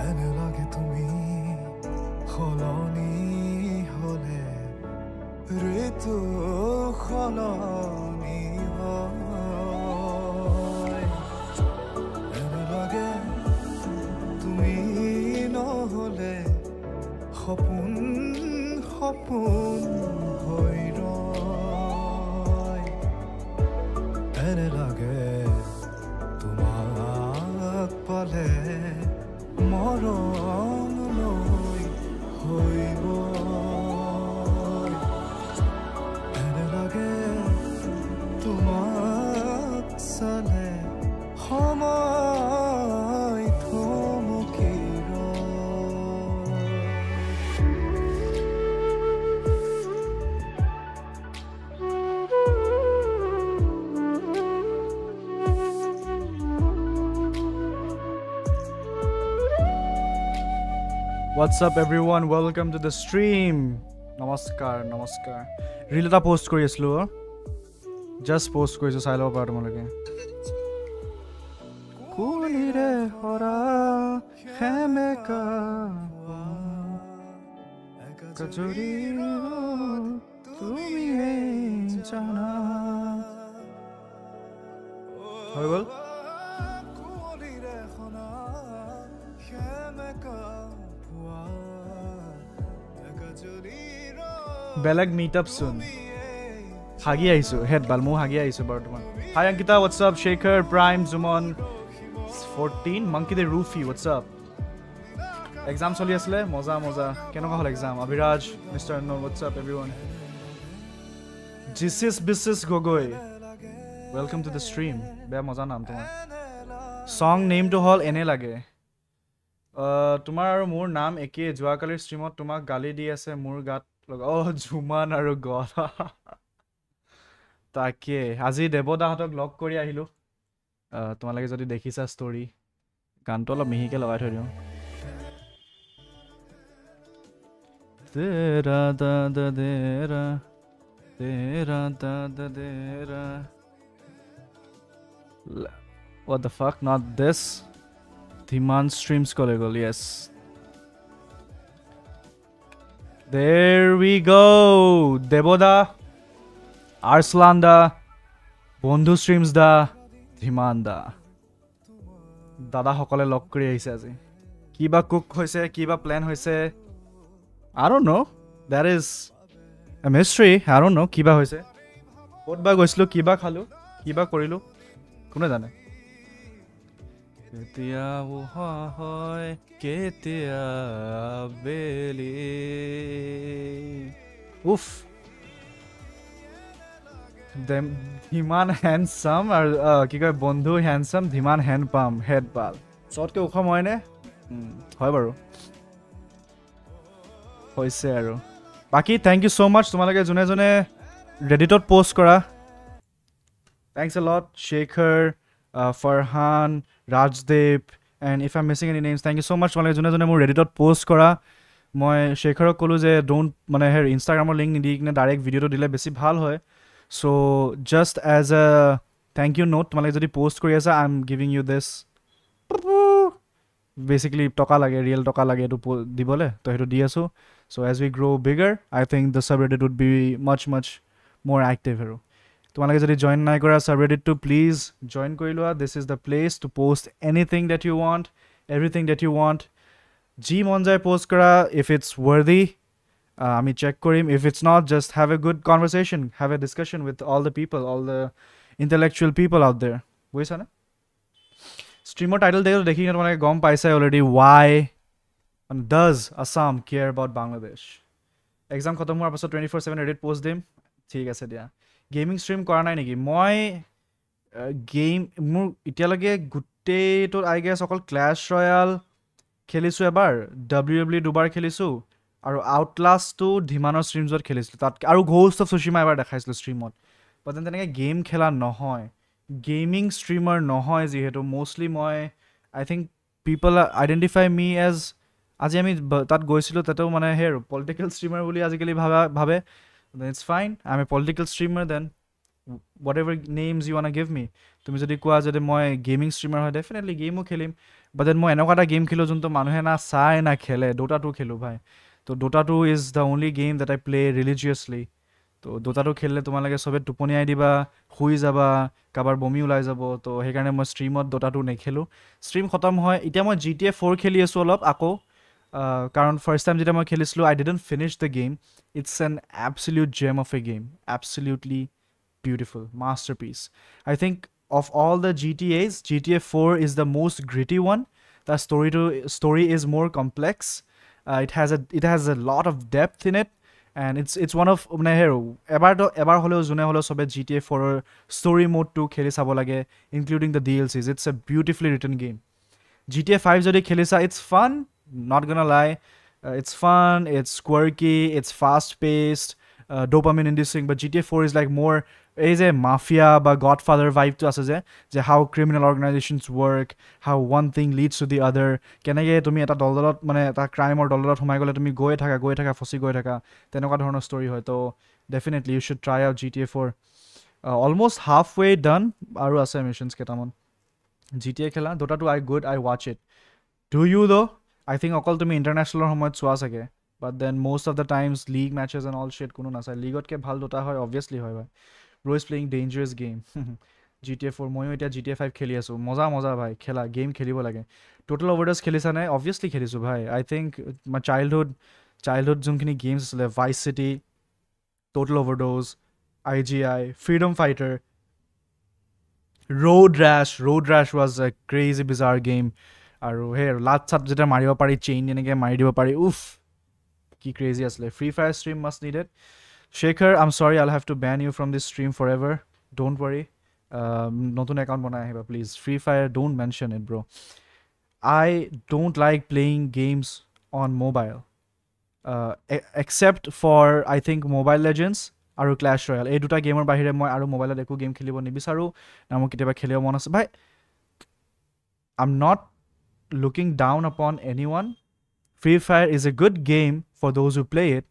এনে লাগে তুমি সলনি হলে ঋতু সলনি হয় এনে লাগে তুমি নহলে সপোন হৈ ৰয় এনে লাগে তোমাক পালে মৰম লৈ হৈব এনে লাগে তোমাক চালে সময় থমকি What's up everyone, welcome to the stream. Namaskar. Reel ta post kori aslo. Just post korisu sai lo par tomaloke. Kulire hora khemeka kachori tumi jana. Hoy bol. Belag meetup soon. Hagi aisu head bal mu hagi aisu bartman. Hi Ankita, what's up? Shaker, Prime, Zumon 14, Monkey the Roofy, what's up? Exam choli asle moza kenoka hol exam? Abhiraj, Mr. No, what's up everyone? Jesus Business Gogoi, welcome to the stream. Beya moza naam tomar. Song name to hall ene lage. Tomar aru mur naam eke joa kalir streamot tomak gali di ase mur gat oh Juman aru god take আজি দেবদা হাতক লক কৰি আহিলো তোমালোকে যদি দেখিছা story গানটো অলপ মিহিকে লগাই থৈ দিও তেৰা দাদা Dera what the fuck, not this Dhiman streams kolegol, yes. There we go. Deboda, Arslan da, Bondhu streams da, Dhiman da. Dada hokole log kori aise aji. Kiba cook hoise, kiba plan hoise. I don't know. That is a mystery. I don't know. Kiba hoise. Kot ba goislu, kiba khalu, kiba korilu. Kone jane. Ketia uha hoy, ketia beli. Oof. Dhiman handsome or ki koy bondhu handsome, Dhiman hand palm, head ball. Short ke ukha moi ne? Hoy baru. Hoise aru. Baki thank you so much tomaloke jone jone Redditot post kora. Thanks a lot Shaker, Farhan, Rajdeep, and if I'm missing any names, thank you so much. Tomaloke jone jone mur Redditot post kora. Moi Shekharok kolu je don't mane her Instagram link nidi kine direct video to dile besi bhal hoy. So just as a thank you note, tomaloke jodi post kori asa, I'm giving you this basically toka lage, real toka lage to dibole to hetu di asu. So as we grow bigger, I think the subreddit would be much more active hero. Tomaloke jodi join nai kora subreddit to please join kori loa. This is the place to post anything that you want, everything that you want. G monjay post kora if it's worthy. Ami check korim. If it's not, just have a good conversation, have a discussion with all the people, all the intellectual people out there. Boisa na? Streamer title dekho dekhi na tomaloke gom paisa already. Why does Assam care about Bangladesh? Exam khatam hoar pasot 24/7 Reddit post dim. Thik ase dia. Gaming stream kora nai neki? Moi game mur itialage gutte to I guess okol Clash Royale khelisu ebar, WWE dubar khelisu. আৰু Outlast to Dhimanor streams ot খেলিছিল তাত আৰু Ghost of Tsushima এবাৰ দেখাইছিল streamত but then তেনেকে game খেলা নহয় gaming streamer নহয় যেহেতু mostly মই I think people identify me as আজি আমি তাত গৈছিল তাতেও মানে হেৰ political streamer বুলি আজিকালি ভাবে then it's fine, I'm a political streamer, then whatever names you want to give me তুমি যদি কোৱা যদি মই গেমিং streamer হয় definitely গেমও খেলিম বাট দেন মই এনেকুৱা এটা গেম খেলোঁ যোনটো মানুহে না চাই না খেলে Dota 2 খেলোঁ ভাই তো Dota 2 is the only game that I play religiously তো Dota 2 খেলিলে তোমালোকে চবে টোপনিয়াই দিবা শুই যাবা কাৰোবাৰ বমি ওলাই যাব তো সেইকাৰণে মই ষ্ট্ৰীমত Dota 2 নেখেলোঁ ষ্ট্ৰীম খতম হয় এতিয়া মই GTA 4 খেলি আছোঁ অলপ আকৌ কাৰণ ফাৰ্ষ্ট টাইম যেতিয়া মই খেলিছিলোঁ I didn't finish the game it's an absolute gem of a game absolutely beautiful masterpiece I think of all the GTAs GTA 4 is the most gritty one the story is more complex it has a lot of depth in it and it's one of মানে হেৰো এবাৰ হ'লেও যোনে হ'লেও সবে GTA 4 ৰ story mode to খেলি চাব লাগে including the DLCs it's a beautifully written game GTA 5 যদি খেলিছা it's fun not gonna lie it's fun it's quirky it's fast paced dopamine inducing but GTA 4 is like more is a mafia বা Godfather vibe to আছে যে how criminal organizations work how one thing leads to the other কেনেকৈ তুমি এটা দলদলত মানে এটা ক্ৰাইমৰ দলদলত সোমাই গ'লে তুমি গৈ থাকা ফচি গৈ থাকা তেনেকুৱা ধৰণৰ ষ্টৰী হয় তো definitely you should try out GTA 4 almost halfway done আৰু আছে মিছনছ কেইটামান GTA খেলা Dota 2 I watch it do you though I think অকল তুমি ইণ্টাৰনেশ্যনেলৰ সময়ত চোৱা চাগে but then most of the times league matches and all shit কোনো নাচায় লিগতকৈ ভাল Dota হয় obviously হয় ভাই Bro is playing dangerous game GTA 4 ময়ো এতিয়া GTA 5 খেলি আছোঁ মজা ভাই খেলা গেম খেলিব লাগে টোটেল অভাৰড'জ খেলিছা নাই অবভিয়াছলি খেলিছোঁ ভাই আই থিংক মাই চাইল্ডহুড যোনখিনি গেমছ আছিলে Vice City total overdose IGI freedom fighter road rash was a crazy bizarre game আৰু সেই লাট চাট যেতিয়া মাৰিব পাৰি চেইন এনেকৈ মাৰি দিব পাৰি উফ কি ক্ৰেজি আছিলে free fire stream must needed Shekhar, I'm sorry, I'll have to ban you from this stream forever. Don't worry. Notun account banaya hai, please. Free Fire, don't mention it, bro. I don't like playing games on mobile. Except for, I think, Mobile Legends aru Clash Royale. Ei duta gamer bahire moi aru mobile ekku game khelibo nibisaru. Na mo kiteba khelibo mon ase. Bhai, I'm not looking down upon anyone. Free Fire is a good game for those who play it,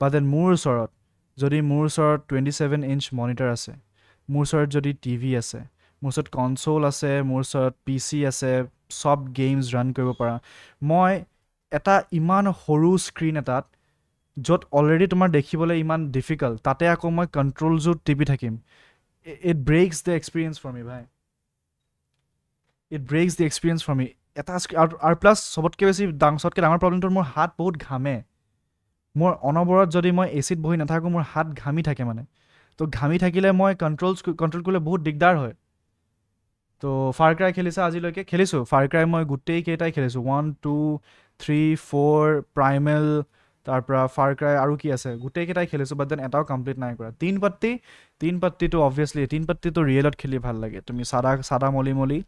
but then মোৰ ওচৰত যদি মোৰ ওচৰত 27 inch monitor আছে মোৰ ওচৰত যদি TV আছে মোৰ ওচৰত কনসোল আছে মোৰ ওচৰত পিচি আছে সব গেমছ ৰান কৰিব পৰা মই এটা ইমান সৰু স্ক্ৰীন এটাত য'ত অলৰেডি তোমাৰ দেখিবলৈ ইমান ডিফিকাল্ট তাতে আকৌ মই কণ্ট্ৰলজত টিপি থাকিম ইট ব্ৰেক্স দ্য এক্সপিৰিয়েঞ্চ ফৰ মি ভাই এটা আৰু প্লাছ চবতকৈ বেছি চবতকৈ ডাঙৰ প্ৰব্লেমটো মোৰ হাত বহুত ঘামে মোৰ অনবৰত যদি মই এচিত বহি নাথাকোঁ মোৰ হাত ঘামি থাকে মানে তো ঘামি থাকিলে মই কণ্ট্ৰল কৰিলে বহুত দিগদাৰ হয় তো ফাৰ ক্ৰাই খেলিছা আজিলৈকে খেলিছোঁ ফাৰ ক্ৰাই মই গোটেইকেইটাই খেলিছোঁ 1 2 3 4 প্ৰাইমেল তাৰপৰা ফাৰ ক্ৰাই আৰু কি আছে গোটেইকেইটাই খেলিছোঁ বাট দেন এটাও কমপ্লিট নাই কৰা তিন পাত্তিটো অবভিয়াছলি তিন পাত্তিটো ৰিয়েলত খেলি ভাল লাগে তুমি চাদা মলি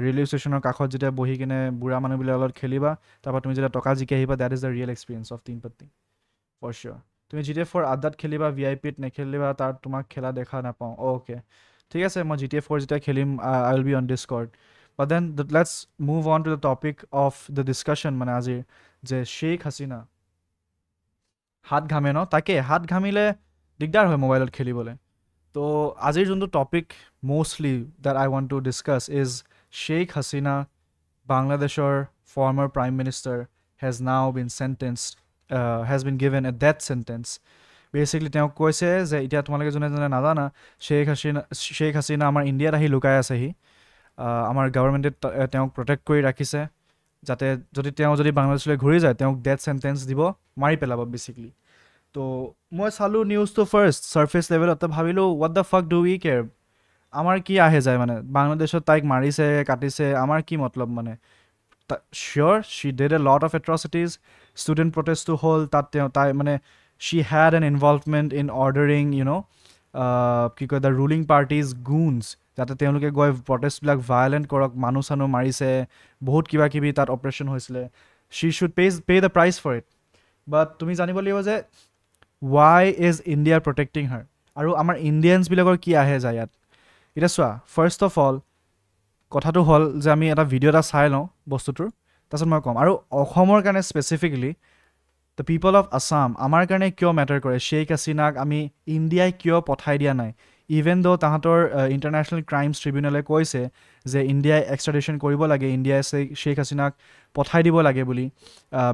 ৰেলৱে ষ্টেচনৰ কাষত যেতিয়া বহি কিনে বুঢ়া মানুহবিলাকৰ লগত খেলিবা তাৰপৰা তুমি যেতিয়া টকা জিকি আহিবা that is the real experience of তিন পাত্তি ফৰ চিয়'ৰ তুমি GTA 4 আড্ডাত খেলিবা VIPত নেখেলিবা তাত তোমাক খেলা দেখা নাপাওঁ অ'কে ঠিক আছে মই GTA 4 যেতিয়া খেলিম I will be on Discord but then let's move on to the topic of the discussion মানে আজিৰ যে শ্বেখ হাছিনা হাত ঘামে ন তাকে হাত ঘামিলে দিগদাৰ হয় মোবাইলত খেলিবলৈ তো আজিৰ যোনটো topic mostly that I want two discuss is Sheikh Hasina বাংলাদেশৰ ফৰ্মাৰ প্ৰাইম মিনিষ্টাৰ হেজ নাও bin সেন্টেন্সড has been given a death sentence. Basically, তেওঁক কৈছে যে এতিয়া তোমালোকে যোনে নাজানা শ্বেখ হাছিনা আমাৰ ইণ্ডিয়াত আহি লুকাই আছেহি আমাৰ গভৰ্ণমেণ্টে তেওঁক প্ৰটেক্ট কৰি ৰাখিছে যাতে তেওঁ যদি বাংলাদেশলৈ ঘূৰি যায় তেওঁক ডেথ চেণ্টেন্স দিব মাৰি পেলাব বেচিকলি তো মই চালোঁ নিউজটো ফাৰ্ষ্ট ছাৰ্ফেচ লেভেলত ভাবিলোঁ what the fuck do we care আমাৰ কি আহে যায় মানে বাংলাদেশত তাইক মাৰিছে কাটিছে আমাৰ কি মতলব মানে sure she did a lot of atrocities student protest to hold তাই মানে she had an involvement in ordering কি কয় the ruling party's goons যাতে তেওঁলোকে গৈ প্ৰটেষ্টবিলাক ভায়োলেণ্ট কৰক মানুহ চানুহ মাৰিছে বহুত কিবা কিবি তাত অপাৰেশ্যন হৈছিলে she should pay the price for it but তুমি জানিব লাগিব যে why is India protecting her আৰু আমাৰ ইণ্ডিয়ানছবিলাকৰ কি আহে যায় ইয়াত এতিয়া চোৱা ফাৰ্ষ্ট অফ অল কথাটো হ'ল যে আমি এটা ভিডিঅ' এটা চাই লওঁ বস্তুটোৰ তাৰপিছত মই ক'ম আৰু অসমৰ কাৰণে specifically the people of Assam আমাৰ কাৰণে কিয় মেটাৰ কৰে শ্বেখ হাছিনাক আমি ইণ্ডিয়াই কিয় পঠাই দিয়া নাই ইভেন দো তাহাঁতৰ ইণ্টাৰনেশ্যনেল ক্ৰাইমছ ট্ৰিবিউনেলে কৈছে যে ইণ্ডিয়াই এক্সট্ৰাডিশ্যন কৰিব লাগে, ইণ্ডিয়াই শ্বেখ হাছিনাক পঠাই দিব লাগে বুলি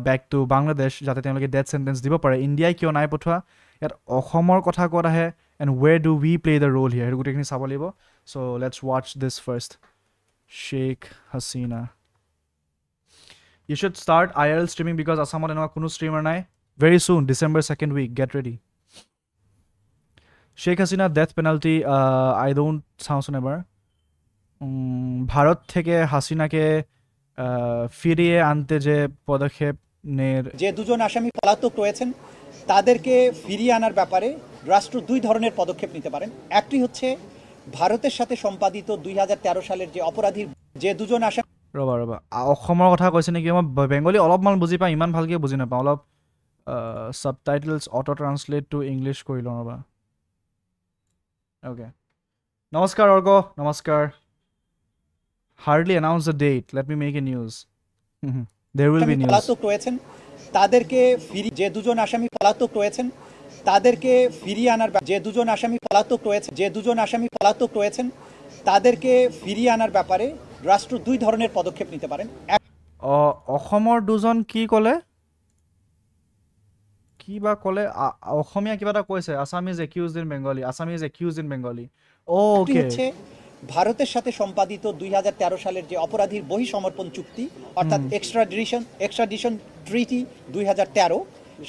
বেক টু বাংলাদেশ, যাতে তেওঁলোকে ডেথ চেণ্টেঞ্চ দিব পাৰে। ইণ্ডিয়াই কিয় নাই পঠোৱা? ইয়াত অসমৰ কথা ক'ত আহে, and where do we play the role here, সেইটো গোটেইখিনি চাব লাগিব। So' let's watch this first. Sheikh Hasina, you should start IRL streaming because আছামত এনেকুৱা কোনো ষ্ট্ৰিমাৰ নাই। ভেৰি চুন, December 2nd week, get ready. Sheikh Hasina death penalty, I don't চাওঁচোন এবাৰ। ভারত থেকে হাসিনাকে ফিরিয়ে আনতে যে পদক্ষেপ যে দুজন আসামি পলাতক রয়েছেন তাদেরকে ফিরিয়ে আনার ব্যাপারে রাষ্ট্র দুই ধরনের পদক্ষেপ নিতে পারেন। একটি হচ্ছে ভারতের সাথে সম্পাদিত 2013 সালের যে অপরাধীর যে দুজন আসামি। ৰবা অসমৰ কথা কৈছে নেকি? মই বেংগলী অলপমান বুজি পাওঁ, ইমান ভালকে বুজি নাপাওঁ। অলপ সাবটাইটেলছ অটো ট্ৰান্সলেট টু ইংলিছ কৰি লওঁ ৰবা। Okay. Namaskar, Orgo. Namaskar. Hardly announce the date. Let me make a news. There will be news. পলাতক রয়েছেন তাদেরকে যে দুজন আসামি পলাতক রয়েছেন তাদেরকে ফিরিয়ে আনার যে দুজন আসামি পলাতক রয়েছেন তাদেরকে ফিরিয়ে আনার ব্যাপারে রাষ্ট্র দুই ধরনের পদক্ষেপ নিতে পারেন। অসমৰ দুজন কি ক'লে? কিবা ক'লে? অসমীয়া কিবা এটা কৈছে, Assamese accused in Bengali, Assamese accused in Bengali. Okay, ভারতের সাথে সম্পাদিত 2013 সালের যে অপরাধীর বহিঃসমর্পণ চুক্তি, অর্থাৎ এক্সট্রাডিশন ট্রিটি 2013,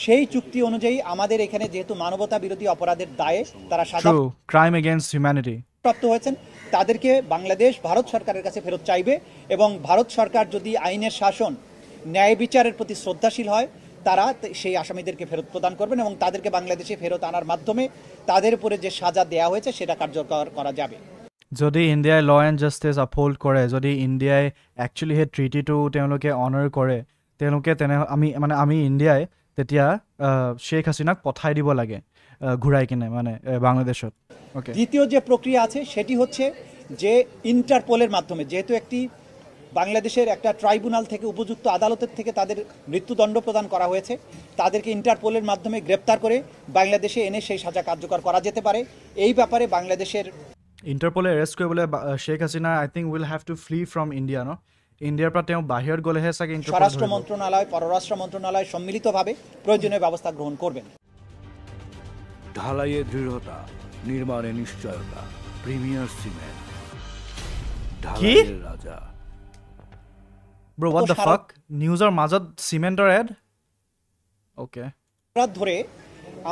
সেই চুক্তি অনুযায়ী আমাদের এখানে যেহেতু মানবতা বিরোধী অপরাধের দায়ে তারা সাজা ক্রাইম এগেইনস্ট হিউম্যানিটি প্রাপ্ত হয়েছেন, তাদেরকে বাংলাদেশ ভারত সরকারের কাছে ফেরত চাইবে এবং ভারত সরকার যদি আইনের শাসন, ন্যায় বিচারের প্রতি শ্রদ্ধাশীল হয়, তারা সেই আসামিদেরকে ফেরত প্রদান করবেন এবং তাদেরকে বাংলাদেশে ফেরত আনার মাধ্যমে তাদের উপরে যে সাজা দেওয়া হয়েছে সেটা কার্যকর করা যাবে। যদি ইণ্ডিয়াই ল এণ্ড জাষ্টিছ আপহোল্ড কৰে, যদি ইণ্ডিয়াই একচুৱেলি সেই ট্ৰিটিটো তেওঁলোকে অনাৰ কৰে, তেওঁলোকে আমি ইণ্ডিয়াই তেতিয়া শ্বেখ হাছিনাক পঠাই দিব লাগে ঘূৰাই কিনে বাংলাদেশত। ওকে, দ্বিতীয় যে প্রক্রিয়া আছে সেটি হচ্ছে যে ইন্টারপোলের মাধ্যমে, যেহেতু একটি বাংলাদেশের একটা ট্রাইব্যুনাল থেকে উপযুক্ত আদালতের থেকে তাদের মৃত্যুদণ্ড প্রদান করা হয়েছে, তাদেরকে ইন্টারপোলের মাধ্যমে গ্রেপ্তার করে বাংলাদেশে এনে সেই সাজা কার্যকর করা যেতে পারে। এই ব্যাপারে বাংলাদেশের ইণ্টাৰপলে এৰেষ্ট কৰিবলৈ শ্বেখ হাছিনা আই থিংক উইল হ্যাভ টু ফ্লি ফ্ৰম ইণ্ডিয়া, ন? ইণ্ডিয়াৰ পৰা তেওঁ বাহিৰত গ'লেহে চাগে স্বরাষ্ট্র মন্ত্রণালয়, পররাষ্ট্র মন্ত্রণালয় সম্মিলিতভাবে প্রয়োজনীয় ব্যবস্থা গ্রহণ করবেন। ঢালাইয়ে দৃঢ়তা, নির্মাণে নিশ্চয়তা, প্রিমিয়ার সিমেন্ট, ঢালাইয়ের রাজা। Bro, what the fuck? নিউজৰ মাজত সিমেন্টৰ এড? ওকে, রাত ধরে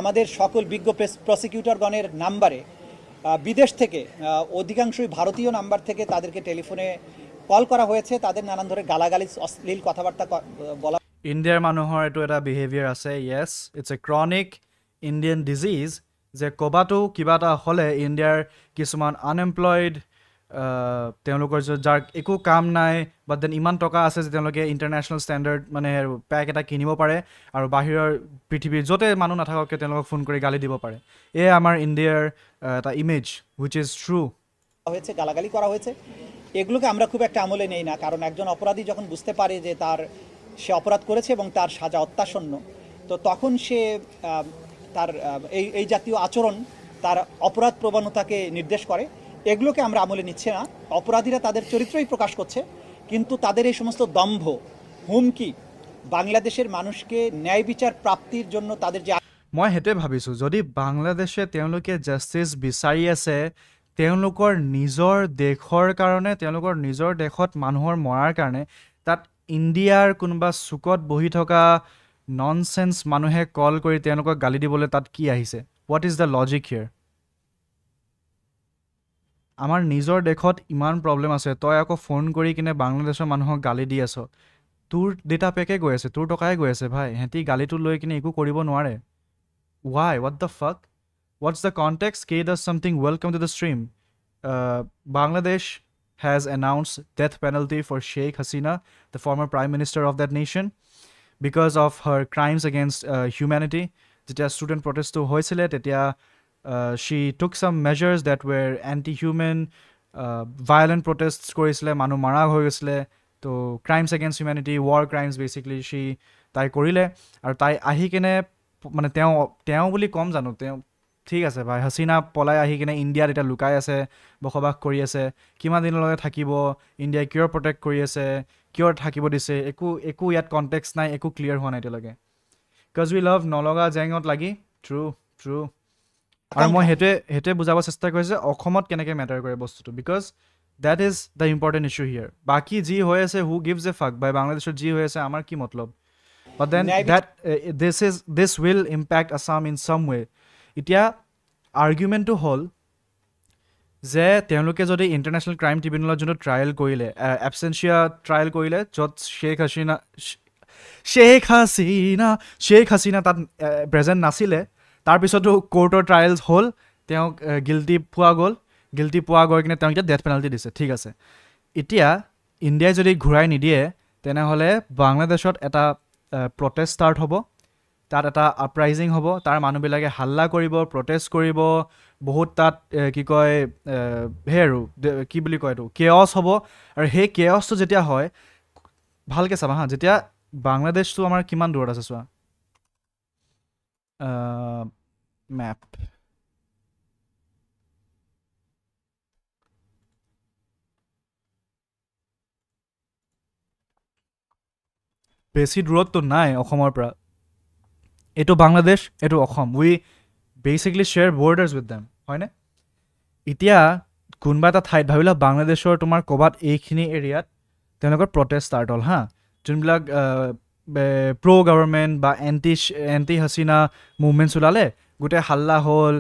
আমাদের সকল বিজ্ঞ প্রসিকিউটরগণের নাম্বারে বিদেশ থেকে অধিকাংশই ভারতীয় নাম্বার থেকে তাদেরকে টেলিফোনে কল করা হয়েছে, তাদের নানান ধরে গালাগালি, অশ্লীল কথাবার্তা বলা। ইণ্ডিয়াৰ মানুহৰ এইটো এটা বিহেভিয়াৰ আছে। Yes, it's a chronic Indian disease, যে ক'বাতো কিবা এটা হ'লে ইণ্ডিয়াৰ কিছুমান আনএমপ্লয়ড, তেওঁলোকৰ যাৰ একো কাম নাই, বাট দেন ইমান টকা আছে যে তেওঁলোকে ইণ্টাৰনেশ্যনেল ষ্টেণ্ডাৰ্ড পেক এটা কিনিব পাৰে আৰু বাহিৰৰ পৃথিৱীৰ য'তে মানুহ নাথাককে তেওঁলোকক ফোন কৰি গালি দিব পাৰে। এয়া আমাৰ ইণ্ডিয়াৰ এটা ইমেজ, হুইচ ইজ ট্ৰু। হয়েছে, গালাগালি করা হয়েছে, এগুলোকে আমরা খুব একটা আমলে নেই না, কারণ একজন অপরাধী যখন বুঝতে পারে যে সে অপরাধ করেছে এবং তার সাজা অত্যাসন্ন, তো তখন সে তার এই জাতীয় আচরণ তার অপরাধ প্রবণতাকে নির্দেশ করে। এগুলোকে আমরা আমলে নিচ্ছি না। অপরাধীরা তাদের চরিত্রই প্রকাশ করছে, কিন্তু তাদের এই সমস্ত দম্ভ, হুমকি বাংলাদেশের মানুষকে ন্যায় বিচার প্রাপ্তির জন্য তাদের যে, মই সেইটোৱে ভাবিছোঁ, যদি বাংলাদেশে তেওঁলোকে জাষ্টিছ বিচাৰি আছে তেওঁলোকৰ নিজৰ দেশৰ কাৰণে, তেওঁলোকৰ নিজৰ দেশত মানুহৰ মৰাৰ কাৰণে, তাত ইণ্ডিয়াৰ কোনোবা চুকত বহি থকা ননচেন্স মানুহে কল কৰি তেওঁলোকক গালি দিবলৈ তাত কি আহিছে? হোৱাট ইজ দ্য লজিক হিয়াৰ? আমাৰ নিজৰ দেশত ইমান প্ৰব্লেম আছে, তই আকৌ ফোন কৰি কিনে বাংলাদেশৰ মানুহক গালি দি আছ। তোৰ ডেটা পেকে গৈ আছে, তোৰ টকাই গৈ আছে ভাই, সিহঁতি গালিটো লৈ কিনে একো কৰিব নোৱাৰে। Why? What the fuck? What's the context? K does something. Welcome to the stream. Bangladesh has announced death penalty for Sheikh Hasina, the former prime minister of that nation, because of her crimes against humanity. যেতিয়া student protest হৈছিলে তেতিয়া she took some measures that were anti-human, violent protests কৰিছিলে, মানুহ মাৰা হৈ গৈছিলে, তো crimes against humanity, war crimes basically তাই কৰিলে। আৰু তাই আহি কিনে তেওঁ বুলি কম জানো, ঠিক আছে ভাই হাছিনা পলাই আহি কিনে ইণ্ডিয়াত এতিয়া লুকাই আছে বসবাস কৰি আছে কিমান দিনলৈকে থাকিব ইণ্ডিয়াই কিয় প্ৰটেক্ট কৰি আছে কিয় থাকিব দিছে একো ইয়াত কণ্টেক্সট নাই একো ক্লিয়াৰ হোৱা নাই এতিয়ালৈকে বিকজ উই লাভ নলগা জেঙত লাগি ট্ৰু আৰু মই সেইটোৱে বুজাব চেষ্টা কৰিছোঁ যে অসমত কেনেকৈ মেটাৰ কৰে বস্তুটো because that is the important issue here বাকী যি হৈ আছে হু গিভছ এ ফাক বাই বাংলাদেশত যি হৈ আছে আমাৰ কি মতলব but then this will impact Assam in some way এতিয়া আৰ্গুমেণ্টটো হ'ল যে তেওঁলোকে যদি ইণ্টাৰনেশ্যনেল ক্ৰাইম ট্ৰিবিউনেলত যোনটো ট্ৰায়েল কৰিলে এবচেঞ্চিয়া ট্ৰায়েল কৰিলে য'ত শ্বেখ হাছিনা তাত প্ৰেজেণ্ট নাছিলে তাৰপিছতো কোৰ্টৰ ট্ৰায়েলছ হ'ল তেওঁক গিল্টি পোৱা গৈ কিনে তেওঁক এতিয়া ডেথ পেনাল্টি দিছে ঠিক আছে এতিয়া ইণ্ডিয়াই যদি ঘূৰাই নিদিয়ে তেনেহ'লে বাংলাদেশত এটা প্ৰটেষ্ট ষ্টাৰ্ট হ'ব তাত এটা আপৰাইজিং হ'ব তাৰ মানুহবিলাকে হাল্লা কৰিব প্ৰটেষ্ট কৰিব বহুত তাত কি কয় সেই আৰু কি বুলি কয় এইটো কেঅছ হ'ব আৰু সেই কেঅছটো যেতিয়া হয় ভালকৈ চাবা হা যেতিয়া বাংলাদেশটো আমাৰ কিমান দূৰত আছে চোৱা মেপ বেছি দূৰততো নাই অসমৰ পৰা এইটো বাংলাদেশ এইটো Assam we basically share borders with them হয়নে এতিয়া কোনোবা এটা ঠাইত ভাবিলা বাংলাদেশৰ তোমাৰ ক'ৰবাত এইখিনি এৰিয়াত তেওঁলোকৰ প্ৰটেষ্ট ষ্টাৰ্ট হ'ল হা যোনবিলাক প্ৰ' গভৰ্ণমেণ্ট বা এণ্টি হাছিনা মুভমেণ্টছ ওলালে গোটেই হাল্লা হ'ল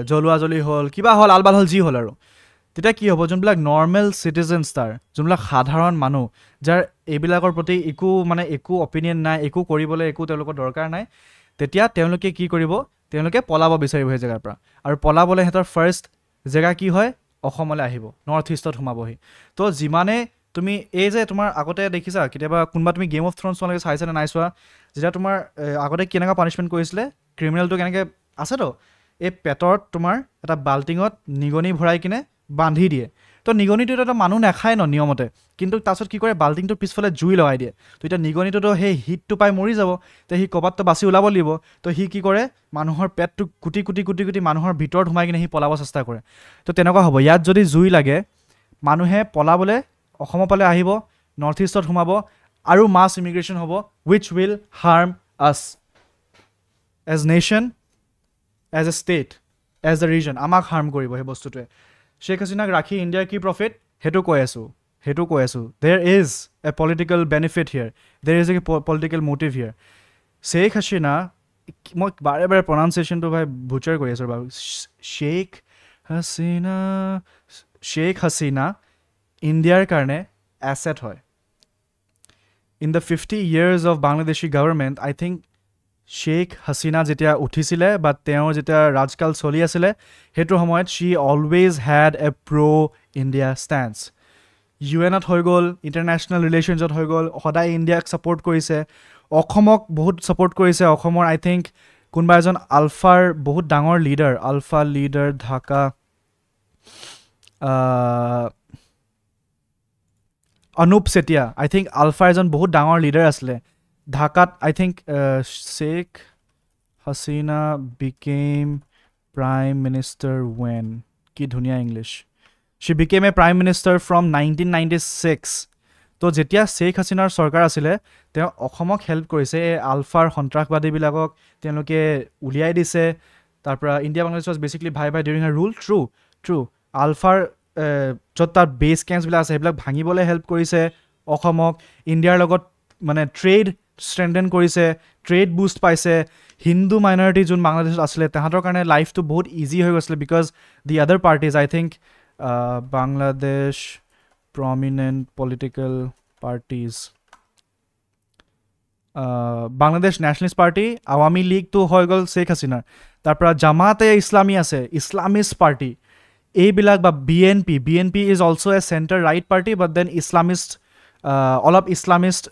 জ্বলোৱাজ্বলি হ'ল কিবা হ'ল আলবাল হ'ল যি হ'ল আৰু তেতিয়া কি হ'ব যোনবিলাক নৰ্মেল চিটিজেনছ তাৰ যোনবিলাক সাধাৰণ মানুহ যাৰ এইবিলাকৰ প্ৰতি একো অপিনিয়ন নাই একো কৰিবলৈ একো তেওঁলোকৰ দৰকাৰ নাই তেতিয়া তেওঁলোকে কি কৰিব তেওঁলোকে পলাব বিচাৰিব সেই জেগাৰ পৰা আৰু পলাবলৈ সিহঁতৰ ফাৰ্ষ্ট জেগা কি হয় অসমলৈ আহিব নৰ্থ ইষ্টত সোমাবহি তো যিমানে তুমি এই যে তোমাৰ আগতে দেখিছা কেতিয়াবা কোনোবা তুমি গেম অফ থ্ৰ'নছ তোমালোকে চাইছানে নাই চোৱা যেতিয়া তোমাৰ আগতে কেনেকুৱা পানিছমেণ্ট কৰিছিলে ক্ৰিমিনেলটো কেনেকৈ আছেতো এই পেটত তোমাৰ এটা বাল্টিঙত নিগনি ভৰাই কিনে বান্ধি দিয়ে তো নিগনিটোতো এটা মানুহ নাখায় ন নিয়মতে কিন্তু তাৰপিছত কি কৰে বাল্টিংটোৰ পিছফালে জুই লগাই দিয়ে তো এতিয়া নিগনিটোতো সেই হিটটো পাই মৰি যাব তো সি ক'ৰবাততো বাচি ওলাব লাগিব তো সি কি কৰে মানুহৰ পেটটো কুটি মানুহৰ ভিতৰত সোমাই কিনে সি পলাব চেষ্টা কৰে তো তেনেকুৱা হ'ব ইয়াত যদি জুই লাগে মানুহে পলাবলৈ অসমৰ ফালে আহিব নৰ্থ ইষ্টত সোমাব আৰু মাছ ইমিগ্ৰেশ্যন হ'ব which will harm us as nation as a state as a region আমাক হাৰ্ম কৰিব সেই বস্তুটোৱে শ্বেখ হাছিনাক ৰাখি ইণ্ডিয়াৰ কি প্ৰফিট সেইটো কৈ আছোঁ there is a political benefit here there is a political motive here Sheikh Hasina মই বাৰে প্ৰনাউন্সিয়েশ্যনটো ভাই বুচাৰ কৰি আছোঁ বাৰু শ্বেখ হাছিনা ইণ্ডিয়াৰ কাৰণে এছেট হয় in the 50 years of Bangladeshi government I think Sheikh Hasina যেতিয়া উঠিছিলে বা তেওঁৰ যেতিয়া ৰাজকাল চলি আছিলে সেইটো সময়ত শ্বি অলৱেজ হেড এ প্ৰ' ইণ্ডিয়া ষ্টেণ্ডছ UN-ত হৈ গ'ল ইণ্টাৰনেশ্যনেল ৰিলেশ্যনছত হৈ গ'ল সদায় ইণ্ডিয়াক ছাপৰ্ট কৰিছে অসমক বহুত ছাপৰ্ট কৰিছে অসমৰ আই থিংক কোনোবা এজন আলফাৰ বহুত ডাঙৰ ULFA leader Dhaka Anup Chetia I think আলফাৰ এজন বহুত ডাঙৰ লিডাৰ আছিলে ঢাকাত I think Sheikh Hasina became prime minister when কি ধুনীয়া English she became a prime minister from 1996 তো যেতিয়া শ্বেখ হাছিনাৰ চৰকাৰ আছিলে তেওঁ অসমক হেল্প কৰিছে এই আলফাৰ সন্ত্ৰাসবাদীবিলাকক তেওঁলোকে উলিয়াই দিছে তাৰ পৰা ইণ্ডিয়া বাংলাদেশ ৱাজ বেচিকলি ভাই ডিউৰিং হাৰ ৰুল ট্ৰু আলফাৰ য'ত তাত বেছ কেম্পছবিলাক আছে সেইবিলাক ভাঙিবলৈ হেল্প কৰিছে অসমক ইণ্ডিয়াৰ লগত মানে ট্ৰেড ষ্ট্ৰেংথেন কৰিছে ট্ৰেড বুষ্ট পাইছে হিন্দু মাইনৰিটি যোন বাংলাদেশত আছিলে তাহাঁতৰ কাৰণে লাইফটো বহুত ইজি হৈ গৈছিলে because the other parties I think Bangladesh prominent political parties Bangladesh nationalist party Awami লীগটো হৈ গ'ল শ্বেখ হাছিনাৰ তাৰপৰা জামাতে ইছলামী আছে ইছলামিষ্ট পাৰ্টি এইবিলাক বা BNP is also' a centre right party but then Islamist অলপ ইছলামিষ্ট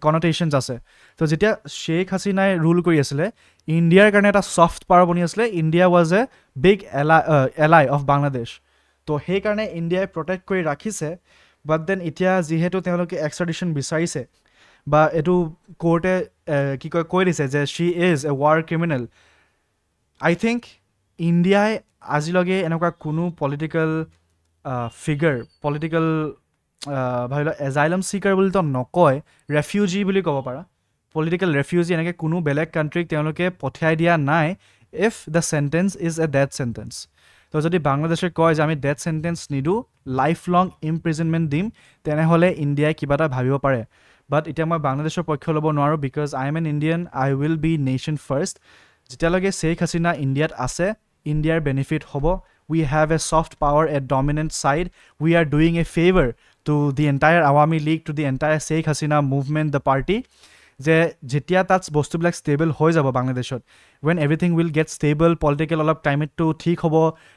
কনটেশ্যনছ আছে তো যেতিয়া শ্বেখ হাছিনাই ৰুল কৰি আছিলে ইণ্ডিয়াৰ কাৰণে এটা ছফ্ট পাৱাৰ বনি আছিলে ইণ্ডিয়া ৱাজ এ বিগ এলাই অফ বাংলাদেশ তো সেইকাৰণে ইণ্ডিয়াই প্ৰটেক্ট কৰি ৰাখিছে বাট দেন এতিয়া যিহেতু তেওঁলোকে এক্সট্ৰাডিশ্যন বিচাৰিছে বা এইটো কোৰ্টে কৈ দিছে যে she is a war criminal I think ইণ্ডিয়াই আজিলৈকে এনেকুৱা কোনো পলিটিকেল ফিগাৰ পলিটিকেল ভাবি লওক এজাইলাম চিকাৰ বুলিতো নকয় ৰেফিউজি বুলি ক'ব পাৰা পলিটিকেল ৰেফিউজি এনেকৈ কোনো বেলেগ কাণ্ট্ৰিক তেওঁলোকে পঠিয়াই দিয়া নাই if the sentence is a death sentence তো যদি বাংলাদেশে কয় যে আমি ডেথ চেণ্টেন্স নিদিওঁ লাইফ লং ইমপ্ৰিজনমেণ্ট দিম তেনেহ'লে ইণ্ডিয়াই কিবা এটা ভাবিব পাৰে বাট এতিয়া মই বাংলাদেশৰ পক্ষ ল'ব নোৱাৰোঁ because I am N Indian I will B nation first যেতিয়ালৈকে শ্বেখ হাছিনা ইণ্ডিয়াত আছে ইণ্ডিয়াৰ বেনিফিট হ'ব we have a soft power at dominant side we are doing a favor to the entire Awami League to the entire Sheikh Hasina movement the party যে যেতিয়া তাত বস্তুবিলাক stable হৈ যাব বাংলাদেশত when everything will get stable political অলপ ক্লাইমেটটো ঠিক হ'ব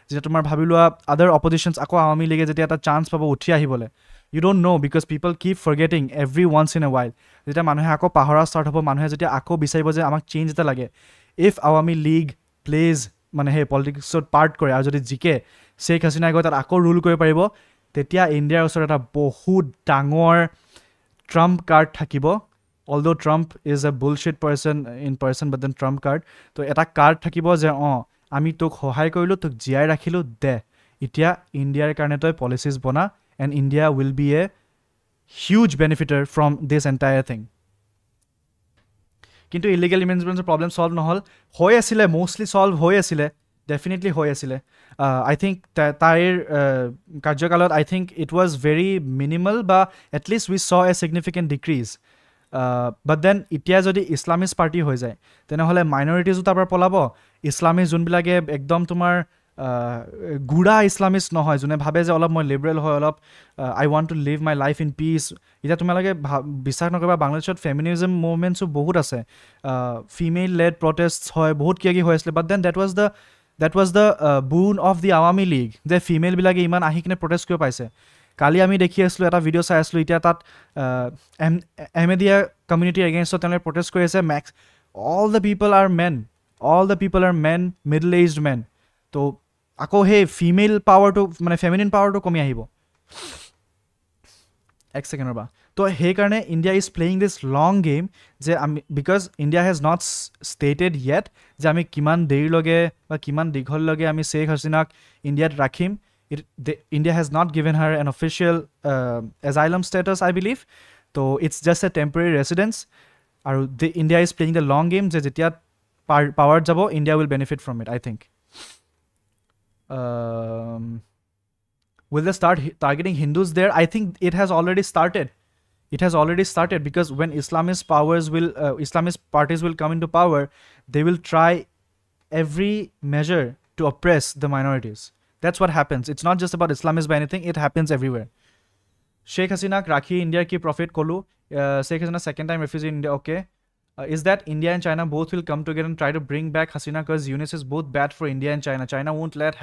যেতিয়া তোমাৰ ভাবি লোৱা আদাৰ অপজিশ্যনছ আকৌ আৱামী লীগে যেতিয়া এটা চান্স পাব উঠি আহিবলৈ you don't know because people keep forgetting every once in a while যেতিয়া মানুহে আকৌ পাহৰা ষ্টাৰ্ট হ'ব মানুহে যেতিয়া আকৌ বিচাৰিব যে আমাক চেঞ্জ এটা লাগে if Awami League plays মানে সেই পলিটিক্সত পাৰ্ট কৰে আৰু যদি জিকে শ্বেখ হাছিনাই গৈ তাত আকৌ ৰুল কৰিব পাৰিব তেতিয়া ইণ্ডিয়াৰ ওচৰত এটা বহুত ডাঙৰ ট্ৰাম্প কাৰ্ড থাকিব although Trump is a bullshit person in person but then Trump card তো এটা কাৰ্ড থাকিব যে আমি তোক সহায় কৰিলোঁ তোক জীয়াই ৰাখিলোঁ দে এতিয়া ইণ্ডিয়াৰ কাৰণে তই পলিচিছ বনা and India will be a huge benefiter from this entire thing কিন্তু ইলিগেল ইমিগ্ৰেশ্যনৰ প্ৰব্লেম ছল্ভ নহ'ল হৈ আছিলে মষ্টলি ছল্ভ হৈ আছিলে ডেফিনেটলি হৈ আছিলে আই থিংক তাইৰ কাৰ্যকালত I think it was very minimal বা at least we saw a significant decrease but then এতিয়া যদি ইছলামিষ্ট পাৰ্টি হৈ যায় তেনেহ'লে মাইনৰিটিজো তাৰ পৰা পলাব ইছলামিষ্ট যোনবিলাকে একদম তোমাৰ গুড়া ইছলামিষ্ট নহয় যোনে ভাবে যে অলপ মই লিবাৰেল হয় অলপ I want to live my life in peace এতিয়া তোমালোকে বিশ্বাস নকৰিবা বাংলাদেশত ফেমিনিজম মুভমেণ্টছো বহুত আছে ফিমেল লেড প্ৰটেষ্ট হয় বহুত কিবা কিবি হৈ আছিলে but then that was the boon of the Awami League যে ফিমেলবিলাকে ইমান আহি কিনে প্ৰটেষ্ট কৰিব পাইছে কালি আমি দেখি আছিলোঁ এটা ভিডিঅ' চাই আছিলোঁ এতিয়া তাত এমেডিয়া কমিউনিটিৰ এগেইনষ্টত তেওঁলোকে প্ৰটেষ্ট কৰি আছে all the people are men middle aged men তো আকৌ সেই ফিমেল পাৱাৰটো মানে ফেমিনিন পাৱাৰটো কমি আহিব এক ছেকেণ্ডৰ পৰা তো সেইকাৰণে India is playing this long game যে আমি because India has not stated yet যে আমি কিমান দেৰিলৈকে বা কিমান দীঘললৈকে আমি শ্বেখ হাছিনাক ইণ্ডিয়াত ৰাখিম India has not given her an official asylum status I believe তো it's just a temporary residence আৰু India is playing the long game যে যেতিয়া পাৱাৰত যাব India will benefit from it I think will they start targeting Hindus there? I think it has already started. It has already started because when Islamist parties will come into power, they will try every measure to oppress the minorities. That's what happens. It's not just about Islamists by anything. It happens everywhere. Sheikh Hasina Rakhi India ki profit kolu. Sheikh Hasina second time refugee in India. Okay. Is that India and China both will come together and try to bring back Hasina because UNIS is both bad for India and China. China won't let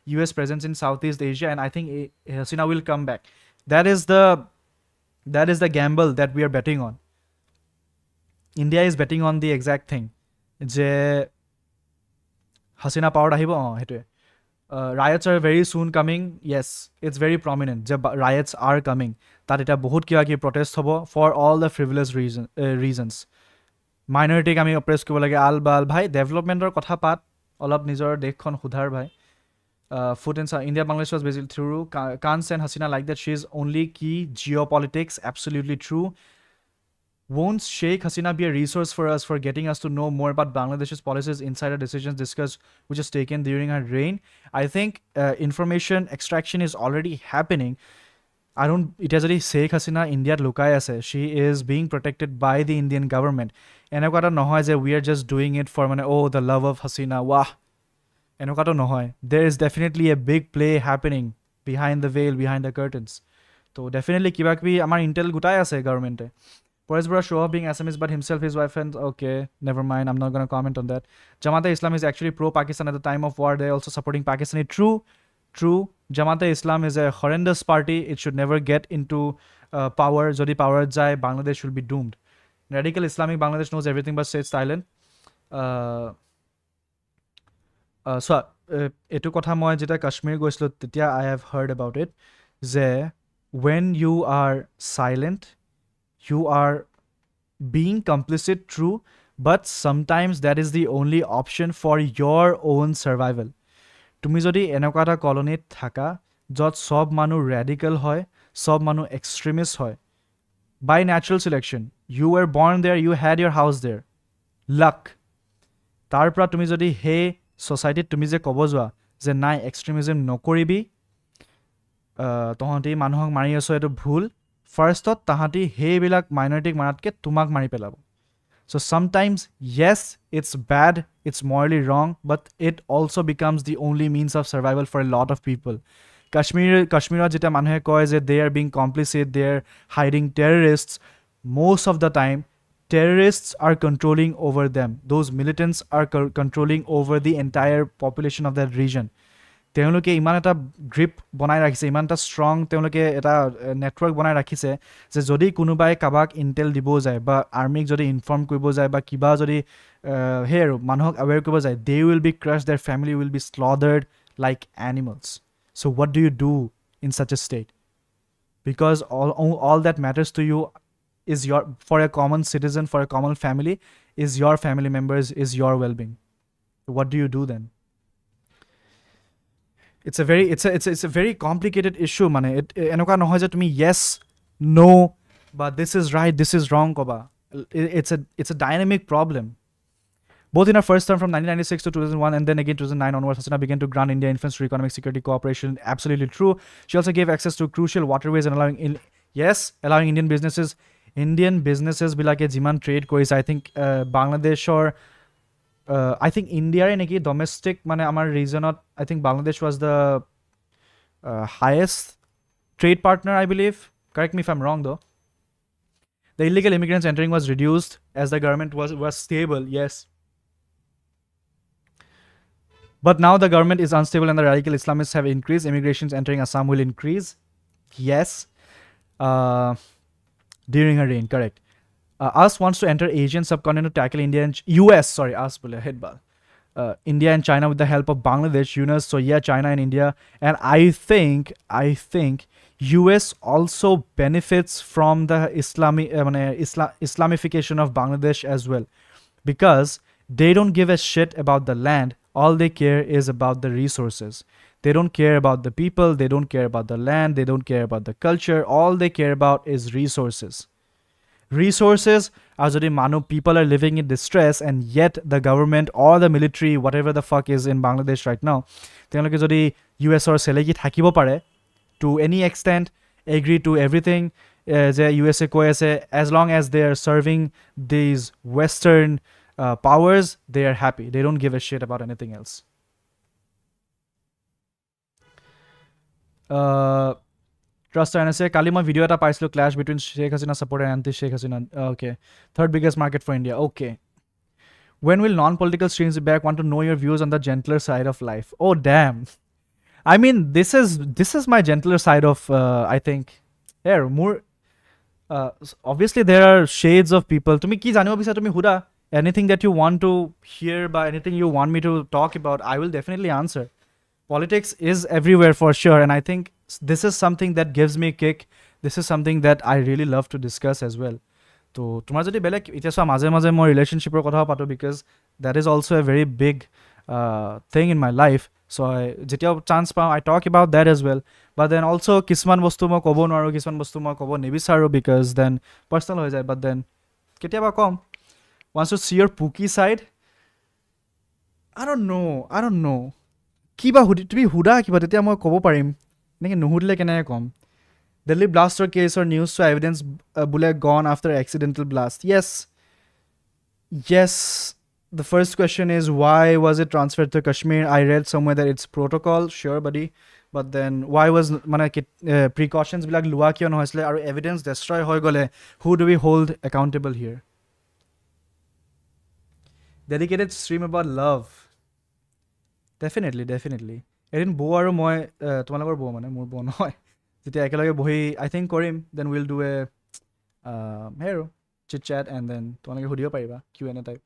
US presence in Southeast Asia and I think Hasina will come back. That is the gamble that we are betting on. India is betting on the exact thing. Je Hasina power ahibo hetue. Riots are very soon coming. Yes, it's very prominent. Je riots are coming. Tat eta bahut kiba ki protest hobo for all the frivolous reasons. মাইনৰিটিক আমি অপ্ৰেছ কৰিব লাগে আল বাল ভাই ডেভেলপমেণ্টৰ কথা পাত অলপ নিজৰ দেশখন সুধাৰ ভাই food and India Bangladesh was basically through কান্স and Hasina like that she is only কি geopolitics absolutely true won't Sheikh Hasina be a resource for us for getting us to know more about Bangladesh's policies, insider decisions discussed, which is taken during her reign? I think information extraction is already happening. It has already Sheikh Hasina India lukai ase. She is being protected by the Indian government. Enokata nohoy je we are just doing it for the love of Hasina. Wah. Enokata nohoy. There is definitely a big play happening behind the veil, behind the curtains. So definitely kiba kibi amar intel gutai ase government e. Poresbura show off being Assamese but himself his wife and okay, never mind. I'm not going to comment on that. Jamaat-e-Islam is actually pro-Pakistan at the time of war. They're also supporting Pakistani. True. Jamaat-e-Islam is a horrendous party. It should never get into power. Jodi power jai, Bangladesh will be doomed. Radical Islamic Bangladesh knows everything but stays silent. So, etu kotha moi jeta Kashmir goislo titia I have heard about it. Je when you are silent, you are being complicit, true, but sometimes that is the only option for your own survival. তুমি যদি এনেকুৱা এটা কলনীত থাকা য'ত সব মানুহ radical হয়, সব মানুহ এক্সট্ৰিমিষ্ট হয়, by natural selection, you were born there, you had your house there, luck. তাৰ পৰা তুমি যদি সেই ছ'চাইটিত তুমি যে ক'ব যোৱা যে নাই এক্সট্ৰিমিজম নকৰিবি, তহঁতি মানুহক মাৰি আছ, এইটো ভুল, ফাৰ্ষ্টত তাহাঁতি সেইবিলাক মাইনৰিটিক মাৰাতকৈ তোমাক মাৰি পেলাব. So sometimes, yes, it's bad, it's morally wrong, but it also becomes the only means of survival for a lot of people. Kashmir jeta manhe koy je they are being complicit, they are hiding terrorists. Most of the time, terrorists are controlling over them. Those militants are controlling over the entire population of that region. তেওঁলোকে ইমান এটা grip বনাই ৰাখিছে, ইমান এটা strong তেওঁলোকে এটা network বনাই ৰাখিছে যে যদি কোনোবাই কাবাক ইণ্টেল দিব যায় বা আৰ্মিক যদি ইনফৰ্ম কৰিব যায় বা কিবা যদি সেই আৰু মানুহক এৱেৰ কৰিব যায়, they will be crush, their family will be slaughtered like animals. So' what do you do in such a state? Because all that matters to you is your, for a common citizen, for a common family, is your family members, is your well-being. What do you do then? It's a very complicated issue, mane. Enoka nohoy je tumi yes, no, but this is right, this is wrong koba. It's a dynamic problem. Both in her first term from 1996 to 2001 and then again 2009 onwards, Hasina began to grant India influence through economic security cooperation. Absolutely true. She also gave access to crucial waterways and allowing Indian businesses bilake jiman trade korise. I think Bangladesh or I think India in a domestic mane amar region, I think Bangladesh was the highest trade partner, I believe. Correct me if I'm wrong though. The illegal immigrants entering was reduced as the government was stable, yes. But now the government is unstable and the radical Islamists have increased. Immigrations entering Assam will increase. Yes. During her reign, correct. US wants to enter Asian subcontinent to tackle India and India and China with the help of Bangladesh, Yunus. So yeah, China and India, and I think US also benefits from the Islamification of Bangladesh as well, because they don't give a shit about the land. All they care is about the resources. They don't care about the people, they don't care about the land, they don't care about the culture. All they care about is resources. Resources are jodi people are living in distress, and yet the government or the military, whatever the fuck is in Bangladesh right now, তেওঁলোকে যদি US or selegi থাকিব পাৰে to any extent, agree to everything, যে USA কৈ আছে as long as they are serving these Western powers, they are happy. They don't give a shit about anything else. Trust and say Kalima video at a paislo clash between Sheikh Hasina support and anti-Sheikh Hasina. Okay. Third biggest market for India. Okay. When will non-political streams be back? Want to know your views on the gentler side of life. Oh damn. I mean, this is my gentler side of I think. Here, more obviously there are shades of people. To me ki janibo bisa tumi huda. Anything that you want to hear about, anything you want me to talk about, I will definitely answer. Politics is everywhere for sure, and I think this is something that gives me a kick. This is something that I really love to discuss as well. So tomar jodi belek eta so maje moi relationship or kotha pato, because that is also a very big thing in my life. So I jetia chance pa I talk about that as well. But then also kisman bostu moi kobo noaro, kisman bostu moi kobo nebisaru, because then personal hoy jay. But then ketia ba kom wants to see your pookie side. I don't know. Kiba hudi to be huda kiba tetia moi kobo parim. Neke nuhudle kenake kom. Delhi blaster case or news to evidence bule gone after accidental blast. Yes. The first question is, why was it transferred to Kashmir? I read somewhere that it's protocol. Sure, buddy. But then why was precautions bilag lua kiyo nohoisle aru evidence destroy hoy gole? Who do we hold accountable here? Dedicated stream about love. Definitely. Erin bo aru moi tomalagor bo mane mur bo noy. Jetia ekelage bohi I think korim, then we'll do a hero chit chat and then tomalage hudiyo pariba Q&A type.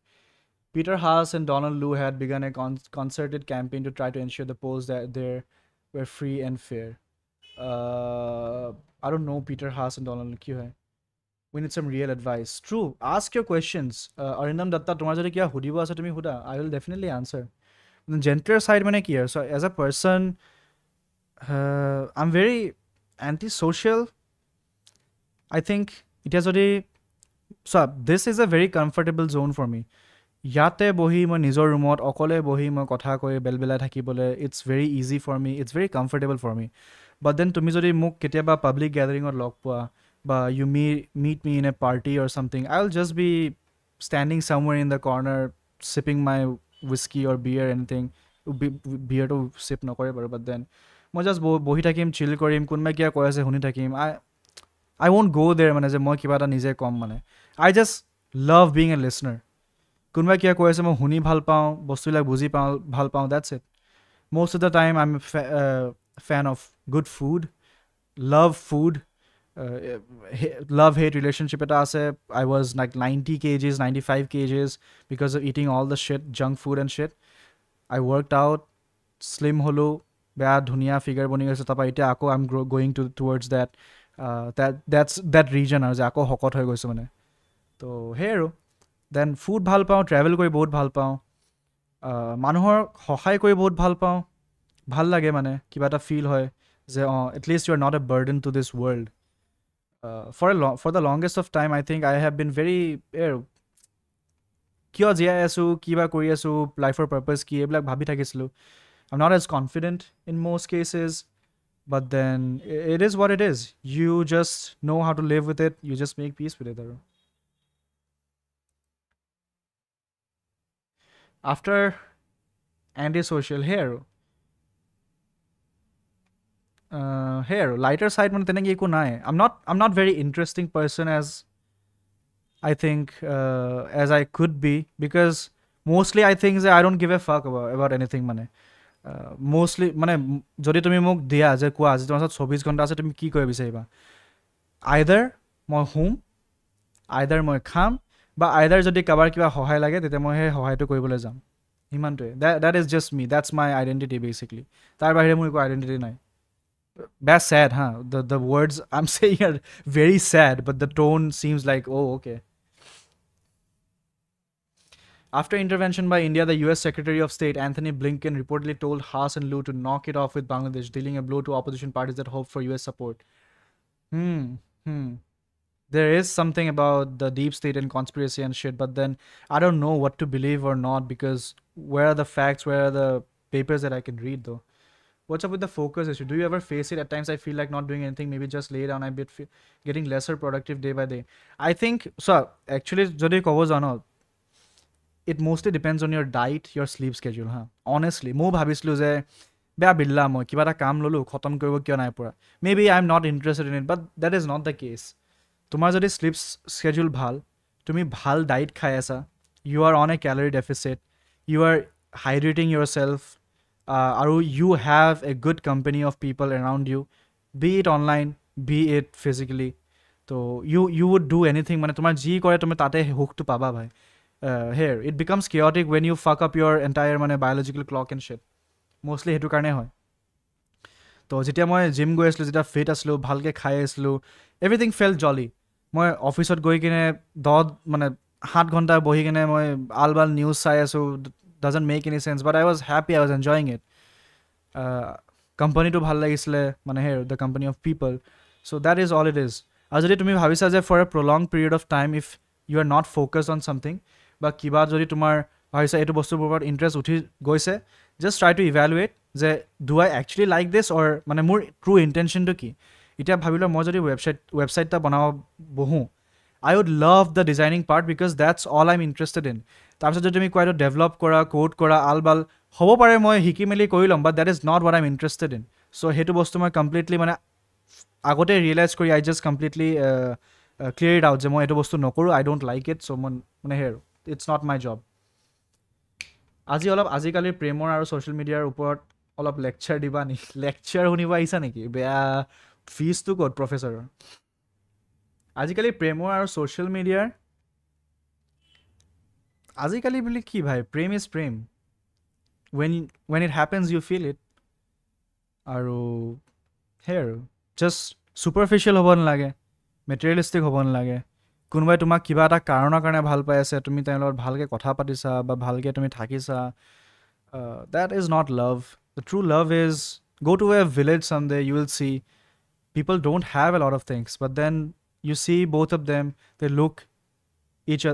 Peter Haas and Donald Lu had begun a concerted campaign to try to ensure the polls that there were free and fair. I don't know Peter Haas and Donald Lu kyu hai. We need some real advice. True. Ask your questions. Arindam Datta, tomar jodi kya hudibo ase tumi huda. I will definitely answer. gentler side মানে কি আৰু so as a person I'm very antisocial I think এতিয়া যদি so this is a very comfortable zone for me ইয়াতে বহি মই নিজৰ ৰুমত অকলে বহি মই কথা কৈ বেলবেলাই থাকিবলৈ it's very easy for me it's very comfortable for me but then তুমি যদি মোক কেতিয়াবা পাব্লিক গ্যাদাৰিঙত লগ পোৱা বা you meet me in a party or something I'll just be standing somewhere in the corner sipping my whiskey or beer anything beer to sip নকৰে বাৰু but then মই just বহি থাকিম chill কৰিম কোনোবাই কিবা কৈ আছে শুনি থাকিম I won't go there মানে যে মই কিবা এটা নিজে কম মানে I just love being a listener কোনোবাই কিবা কৈ আছে মই শুনি ভাল পাওঁ বস্তুবিলাক বুজি পাওঁ ভাল পাওঁ that's it most of the time I'm a fan of good food love food love hate relationship eta ase I was like 90 kgs 95 kgs because of eating all the shit junk food and shit I worked out slim holo beya dhuniya figure boni gase tapa eta ako I'm going towards that region aru je ako hokot hoy goisu mane to hero then food ভাল পাওঁ travel কৰি বহুত ভাল পাওঁ মানুহৰ সহায় কৰি বহুত ভাল পাওঁ ভাল লাগে মানে কিবা এটা ফিল হয় যে at least you are not a burden to this world for the longest of time I think I have been very কিয় জীয়াই আছো কিবা কৰি আছো লাইফৰ পাৰপাস কি এইবিলাক ভাবি থাকিছিলো I'm not as confident in most cases but then it is what it is you just know how to live with it you just make peace with it আৰু after antisocial hair lighter side মানে তেনেকৈ একো নাই I'm not very interesting person as I think as I could be because mostly I think that I don't give a fuck about anything মানে mostly মানে যদি তুমি মোক দিয়া যে কোৱা আজি তোমাৰ ওচৰত 24 ঘণ্টা আছে তুমি কি কৰিব বিচাৰিবা either মই শুম either মই খাম বা either যদি কাবাৰ কিবা সহায় লাগে তেতিয়া মই সেই সহায়টো কৰিবলৈ যাম ইমানটোৱে that is just me that's my identity basically তাৰ বাহিৰে মোৰ একো identity নাই that's sad huh the words I'm saying are very sad but the tone seems like oh okay after intervention by India the US Secretary of State Anthony Blinken reportedly told Haas and Liu to knock it off with Bangladesh dealing a blow to opposition parties that hope for US support there is something about the deep state and conspiracy and shit but then I don't know what to believe or not because where are the facts where are the papers that I can read though what's up with the focus issue do you ever face it at times I feel like not doing anything maybe just lay down a bit getting lesser productive day by day I think so actually jodi kobo jano it mostly depends on your diet your sleep schedule honestly mo bhabislu je beya billa moi kiba ta kaam lolu khotom koribo kyo nai pura maybe I'm not interested in it but that is not the case তোমাৰ যদি slip schedule ভাল তুমি ভাল diet খাই আছা you are on a calorie deficit you are hydrating your self আৰু you have a good company of people around you be it online be it physically তো you would do anything মানে তোমাৰ যি কৰে তুমি তাতে হুকটো পাবা ভাই here it becomes chaotic when you fuck up your entire মানে biological clock and shit mostly সেইটো কাৰণে হয় তো যেতিয়া মই জিম গৈ আছিলোঁ যেতিয়া ফিট আছিলোঁ ভালকৈ খাই আছিলোঁ এভৰিথিং ফেল জলি মই অফিচত গৈ কিনে 10 মানে 7 ঘণ্টা বহি কিনে মই আলবাল নিউজ চাই আছোঁ doesn't make any sense but I was happy I was enjoying it কোম্পানীটো ভাল লাগিছিলে মানে here the company of people so' that is all it is আৰু যদি তুমি ভাবিছা যে for a prolonged period of time if you are not focused on something বা কিবা যদি তোমাৰ ভাবিছা এইটো বস্তুৰ ওপৰত ইণ্টাৰেষ্ট উঠি গৈছে জাষ্ট ট্ৰাই টু ইভেলুৱেট যে do I actually like this or মানে মোৰ ট্ৰু ইণ্টেনশ্যনটো কি এতিয়া ভাবিলোঁ মই যদি ৱেবছাইট এটা বনাব বহোঁ I would love the designing part because that's all I am interested in তাৰপিছত যদি তুমি কোৱা এইটো ডেভেলপ কৰা কোড কৰা আলবাল হ'ব পাৰে মই শিকি মেলি কৰি ল'ম but that is not what I am interested in so' সেইটো বস্তু মই কমপ্লিটলি মানে আগতে ৰিয়েলাইজ কৰি I just completely clear it out যে মই এইটো বস্তু নকৰোঁ I don't like it so' মই মানে here it's not my job আজিকালি প্ৰেমৰ আৰু ছ'চিয়েল মিডিয়াৰ ওপৰত অলপ লেকচাৰ দিবা নেকি লেকচাৰ শুনিব আহিছা নেকি বেয়া ফিজটো ক'ত প্ৰফেচৰৰ আজিকালি প্ৰেমৰ আৰু ছ'চিয়েল মিডিয়াৰ আজিকালি বুলি কি ভাই প্ৰেম ইজ প্ৰেম when it happens you feel it আৰু সেই আৰু জাষ্ট ছুপাৰফিচিয়েল হ'ব নালাগে মেটেৰিয়েলিষ্টিক হ'ব নালাগে কোনোবাই তোমাক কিবা এটা কাৰণৰ কাৰণে ভাল পাই আছে তুমি তেওঁৰ লগত ভালকৈ কথা পাতিছা বা ভালকৈ তুমি থাকিছা That is not love. The true love is go to a village someday, you will see people don't have a lot of things, but then you see both of them, they look each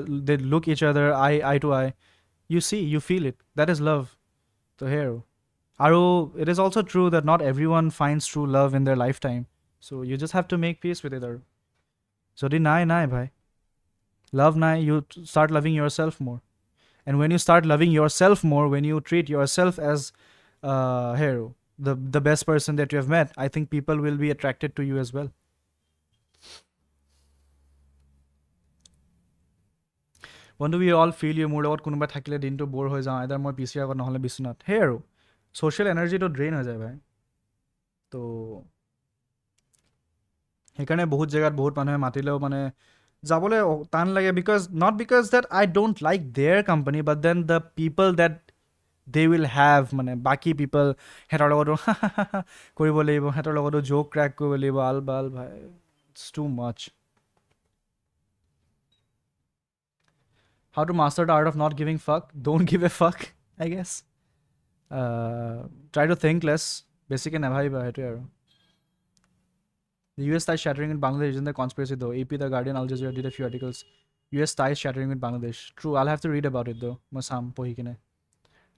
other eye to eye. You see, you feel it. That is love. So here. Aru, it is also true that not everyone finds true love in their lifetime. So you just have to make peace with it. Aru. So di nai bhai. Love nai, you start loving yourself more. And when you start loving yourself more, when you treat yourself as hero, the best person that you have met, I think people will be attracted to you as well. বন্ধু we all feel you, মোৰ লগত কোনোবা থাকিলে দিনটো বৰ হৈ যাওঁ, either মই পিছিৰ আগত নহ'লে বিচনাত, সেই আৰু social energy to drain হৈ যায় ভাই। তো সেইকাৰণে বহুত জেগাত বহুত মানুহে মাতিলেও মানে যাবলৈ টান লাগে, not because that I don't like their company, but then the people that they will have, মানে বাকী people হেঁতৰ লগতো কৰিব লাগিব, হেঁতৰ লগতো joke crack কৰিব লাগিব, আল বাল ভাই, it's too much. How to master the art of not giving fuck? Don't give a fuck, I guess. Try to think less. Basically, nabhaiba hetu aru. The US ties shattering with Bangladesh isn't the conspiracy though. AP, The Guardian, Al Jazeera did a few articles. US ties shattering with Bangladesh. True, I'll have to read about it though. Masam pohikine.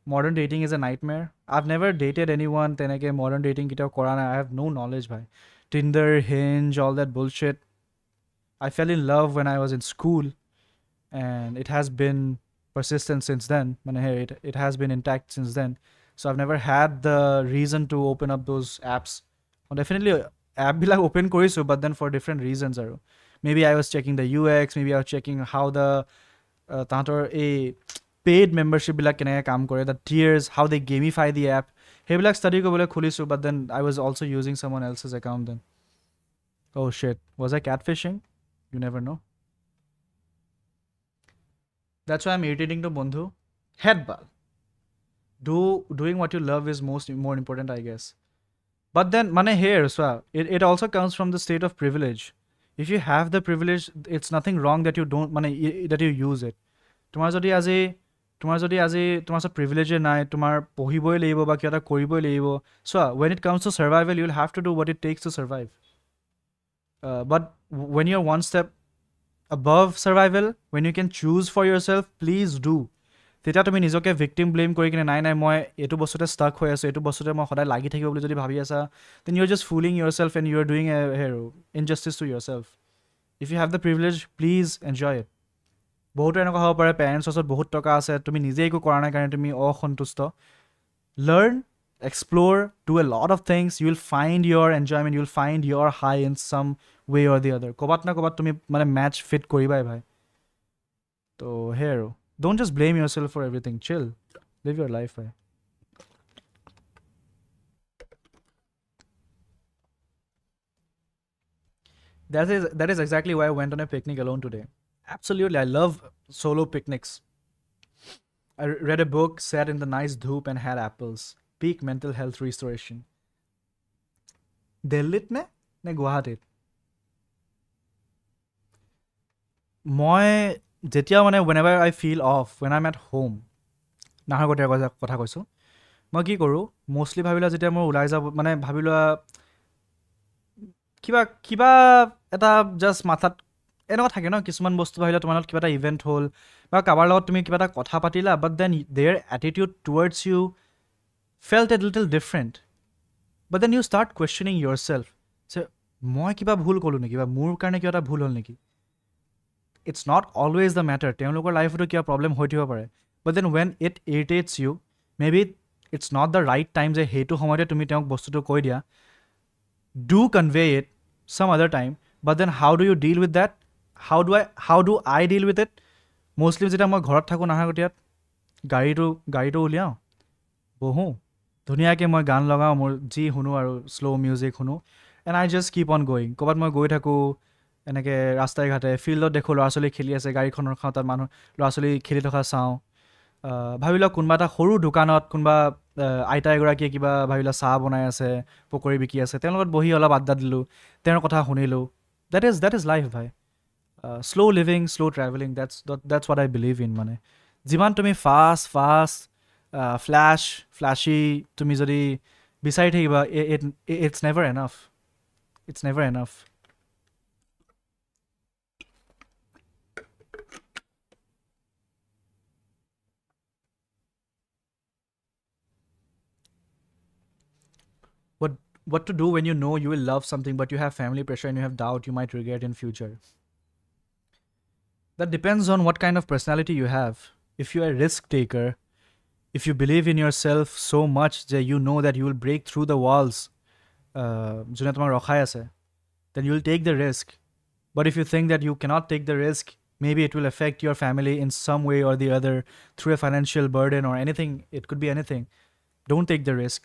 Modern dating is a nightmare. I've never dated anyone. Teneke modern dating kita korana. I have no knowledge bhai. Tinder, Hinge, all that bullshit. I fell in love when I was in school. And it has been persistent since then. It has been intact since then. So I've never had the reason to open up those apps. Definitely app bila open korisu, but then for different reasons. Maybe I was checking the UX, maybe I was checking how the a paid membership bila keneka kaam kore, the tiers, how they gamify the app. Hebilak study ko bole khulisu, but then I was also using someone else's account then. Oh shit, was I catfishing? You never know. That's why I'm irritating to Bondhu. Headball. Doing what you love is more important, I guess. But then, here, so it also comes from the state of privilege. If you have the privilege, it's nothing wrong that you don't, that you use it. Tomar jodi as a tomar privilege nai, tomar pohiboi leibo ba kiya ta koriboi leibo. So when it comes to survival, you'll have to do what it takes to survive. But when you're one step above survival, when you can choose for yourself, please do. Teta tumi nijoke victim blame kori kine nai moi etu bostote stuck hoy aso, etu bostote moi hodai lagi thakibo boli jodi bhabi asa, then you're just fooling yourself and you're doing a injustice to yourself. If you have the privilege, please enjoy it. Bohuto enoko hobo pare parents osot bahut toka ase, tumi nije eko kora nai karone tumi osontusto. Learn, explore, do a lot of things. You'll find your enjoyment, you'll find your high in some way or the other. Kobat na kobat tumi match fit koribai bhai. So here, don't just blame yourself for everything. Chill, live your life bhai. That is exactly why I went on a picnic alone today. Absolutely, I love solo picnics. I read a book, sat in the nice dhoop and had apples. Peak mental health restoration. Delhi't ne Guwahatit? Moi jetia whenever I feel off, when I'm at home, nahar gote kotha koisu, moi ki koru mostly bhabila jetia moi ulai ja bhabila kiba eta just mathat এনেকুৱা থাকে ন কিছুমান বস্তু ভাবিলা তোমাৰ লগত কিবা এটা event হ'ল বা কাবাৰ লগত তুমি কিবা এটা কথা পাতিলা, but then their attitude towards you felt a little different, but then you start questioning yourself. So মই কিবা ভুল কলো নেকি বা মোৰ কাৰণে কিবা এটা ভুল হ'ল নেকি? It's not always the matter. তেওঁলোকৰ লাইফতো কিবা প্ৰবলেম হৈ থাকিব পাৰে, but then when it irritates you, maybe it's not the right time যে হেতু সময়তে তুমি তেওঁক বস্তুটো কৈ দিয়া. Do convey it some other time, but then how do you deal with that? How do I deal with it? Mostly যেতিয়া মই ঘৰত থাকো নাহাগতিয়াত গাড়ীটো উলিয়াওঁ, বহোঁ ধুনীয়াকৈ মই গান লগাওঁ, মোৰ যি শুনো আৰু শ্ল' মিউজিক শুনো, and I just keep on going. ক'ৰবাত মই গৈ থাকোঁ এনেকৈ ৰাস্তাই ঘাটে, ফিল্ডত দেখোঁ ল'ৰা ছোৱালী খেলি আছে, গাড়ীখনৰ খাওঁ, তাত মানুহ ল'ৰা ছোৱালী খেলি থকা চাওঁ. ভাবি লওক কোনোবা এটা সৰু দোকানত কোনোবা আইতা এগৰাকীয়ে কিবা ভাবিলা চাহ বনাই আছে, পকৰি বিকি আছে, তেওঁৰ লগত বহি অলপ আড্ডা দিলোঁ, তেওঁৰ কথা শুনিলোঁ. That is life ভাই. Slow living, slow traveling, that's what I believe in. মানে যিমান তুমি ফাষ্ট flashy তুমি যদি বিচাৰি থাকিবা it's never enough. It's never enough. What to do when you know you will love something but you have family pressure and you have doubt you might regret in future? That depends on what kind of personality you have. If you are a risk taker, if you believe in yourself so much that you know that you will break through the walls, যোনে তোমাক ৰখাই আছে, then you will take the risk. But if you think that you cannot take the risk, maybe it will affect your family in some way or the other through a financial burden or anything, it could be anything, don't take the risk.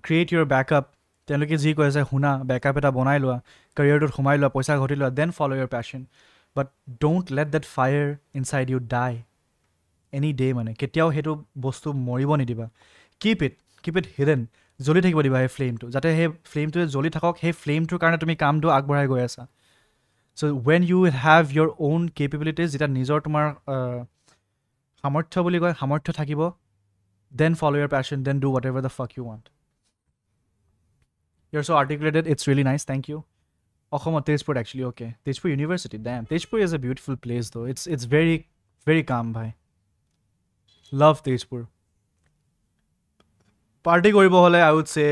Create your backup. তেওঁলোকে যি কৈ আছে শুনা, backup এটা বনাই লোৱা, কেৰিয়াৰটোত সোমাই লোৱা, পইচা ঘটি লোৱা, then follow your passion. But don't let that fire inside you die any day. মানে কেতিয়াও সেইটো বস্তু মৰিব নিদিবা. Keep it hidden. জ্বলি থাকিব দিবা সেই ফ্লেমটো, যাতে সেই ফ্লেমটোৱে জ্বলি থাকক, সেই ফ্লেমটোৰ কাৰণে তুমি কামটো আগবঢ়াই গৈ আছা. So when you have your own capabilities, যেতিয়া নিজৰ তোমাৰ সামৰ্থ্য বুলি কয়, সামৰ্থ্য থাকিব, then follow your passion, then do whatever the fuck you want. You're so articulated, it's really nice, thank you. Okhoma, Tejpur actually, okay. Tejpur University, damn. Tejpur is a beautiful place though. It's very, very calm, bhai. Love Tejpur. Party koribo hole, I would say,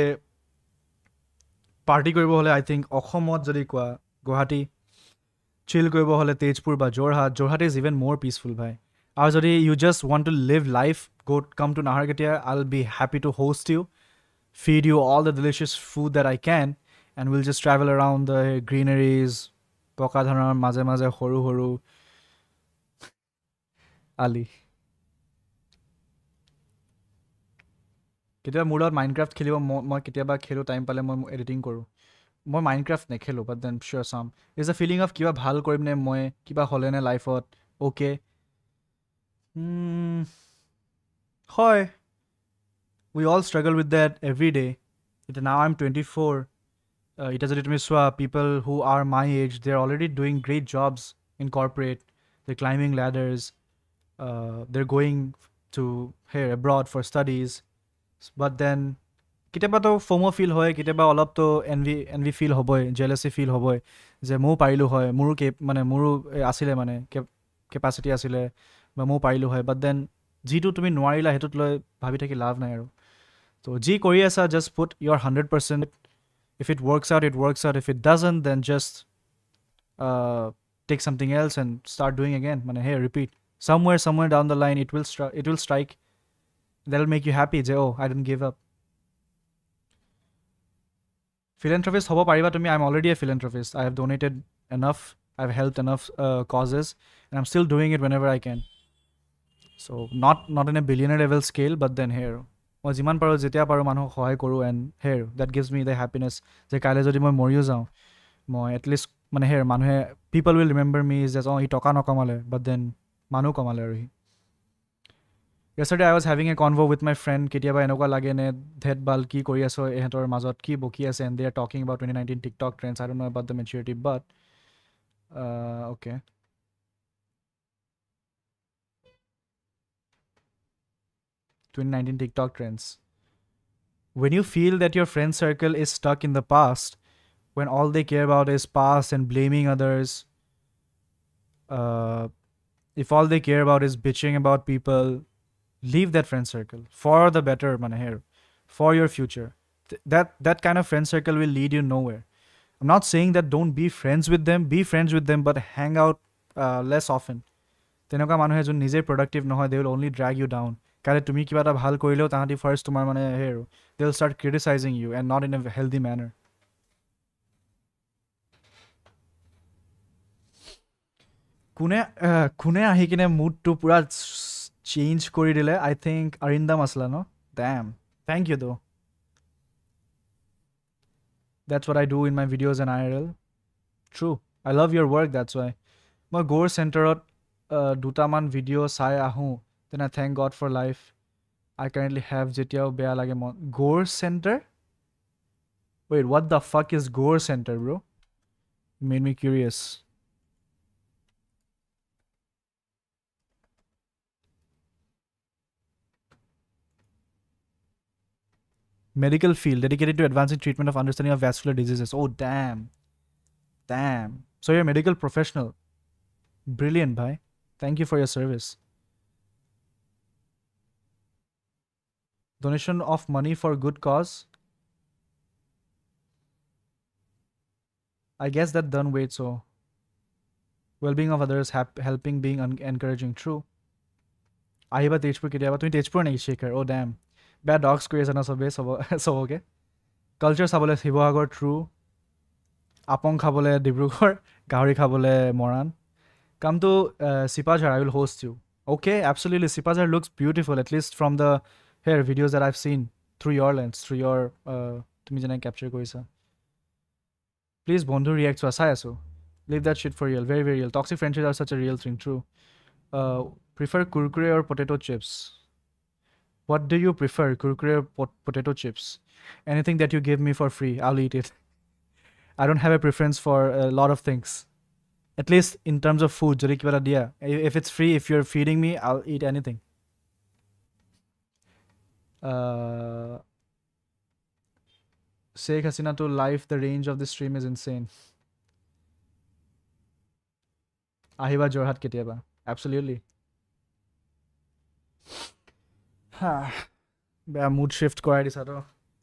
I think Okhomot jodi koa, Guwahati. Chill koribo hole Tejpur ba Jorhat. Jorhat is even more peaceful, bhai. Aur jodi you just want to live life, come to Naharkatia, I'll be happy to host you, feed you all the delicious food that I can, and we'll just travel around the greeneries, Pokadhanar, maze horu Ali. কেতিয়াবা মোৰ লগত Minecraft খেলিব, মই কেতিয়াবা খেলোঁ, time পালে মই editing কৰোঁ. মই মাইনক্ৰাফ্ট নেখেলোঁ, বাট দেন চিয়'ৰ চাম. ইটছ আ ফিলিং অফ কিবা ভাল কৰিম নে, মই কিবা হ'লেনে লাইফত, অ'কে. হয়, we all struggle with that every day. Now I'm 24. এতিয়া যদি তুমি চোৱা, people who are my age, they're already doing great jobs in corporate. They're climbing ladders. They're going to here abroad for studies. But then কেতিয়াবা তো FOMO feel হয়, কেতিয়াবা অলপ তো এনভি ফিল হ'বই, জেলাচি ফিল হ'বই, যে ময়ো পাৰিলোঁ হয়, মোৰো মানে মোৰো আছিলে মানে কেপাচিটি আছিলে, বা ময়ো পাৰিলোঁ হয়. বাট দেন যিটো তুমি নোৱাৰিলা সেইটোত লৈ ভাবি থাকি লাভ নাই আৰু. তো যি কৰি আছা, just put your 100%. If it works out, it works out. If it doesn't, then just take something else and start doing again. Mane, hey, repeat. Somewhere down the line, it will strike. That'll make you happy. Say, oh, I didn't give up. Philanthropist hobo pariba to me. I'm already a philanthropist. I have donated enough. I've helped enough causes, and I'm still doing it whenever I can. So not in a billionaire level scale, but then here. মই যিমান পাৰোঁ, যেতিয়া পাৰোঁ মানুহক সহায় কৰোঁ, and হেৰ that gives me the happiness, যে কাইলৈ যদি মই মৰিও যাওঁ, মই এটলিষ্ট মানে হেৰ মানুহে পিপল উইল ৰিমেম্বাৰ মি যে অঁ ই টকা নকমালে, বাট দেন মানুহ কমালে আৰু সি. Yesterday I was having a convo with my friend. কেতিয়াবা এনেকুৱা লাগে নে ধেত বাল কি কৰি আছো এহেঁতৰ মাজত, কি বকি আছে, and they are talking about 2019 TikTok trends. I don't know about the maturity, but okay. 2019 TikTok trends. When you feel that your friend circle is stuck in the past, when all they care about is past and blaming others, if all they care about is bitching about people, leave that friend circle for the better, man, here, for your future. That kind of friend circle will lead you nowhere. I'm not saying that don't be friends with them, but hang out less often. তেনেকুৱা মানুহে যোন নিজে productive নহয়, they will only drag you down. কালি তুমি কিবা এটা ভাল কৰিলেও তাহাঁতি ফাৰ্ষ্ট তোমাৰ মানে হেৰ they will start criticizing you and not in a healthy manner. কোনে আহি কিনে মুডটো পুৰা চেঞ্জ কৰি দিলে, আই থিংক অৰিন্দম আছলা ন? Damn, thank you though. That's what I do in my videos and IRL. True, I love your work, that's why. মই গৌৰ চেণ্টাৰত দুটামান ভিডিঅ' চাই আহোঁ, then I thank God for life. I currently have যেতিয়াও বেয়া লাগে মন. Gaur centre? Wait, what the fuck is Gaur centre, bro? Made me curious. medical field dedicated to advancing treatment of understanding of vascular diseases. Oh, damn. So you're a medical professional. Brilliant, bhai. Thank you for your service. Donation of money for good cause. I guess that done weight, so well-being of others, helping, being encouraging. True. আহিবা তেজপুৰ কেতিয়াবা তুমি তেজপুৰ নেকি শেখাৰ অ' dam বেয়া dogs কৰি আছে ন চবেই চবকে culture চাবলৈ শিৱসাগৰ ট্ৰু আপং খাবলৈ ডিব্ৰুগড় গাহৰি খাবলৈ Moran come to Sipajhar I will host you okay absolutely Sipajhar looks beautiful at least from the here videos that I've seen through your lens through your তুমি যেনেকৈ কেপচাৰ কৰিছা প্লিজ বন্ধু ৰিয়েক্ট চোৱা চাই আছোঁ leave that shit for real very very real toxic friendship are such a real thing true prefer kurkure or potato chips? What do you prefer, kurkure or potato chips? Anything that you give me for free, I'll eat it. I don't have a preference for a lot of things. At least in terms of food, jodi kiba dia. If it's free, if you're feeding me, I'll eat anything. Sheikh Hasina to live, the range of the stream is insane. Ahiba Jorhat ketiaba. Absolutely. বেয়া mood shift কৰাই দিছা তো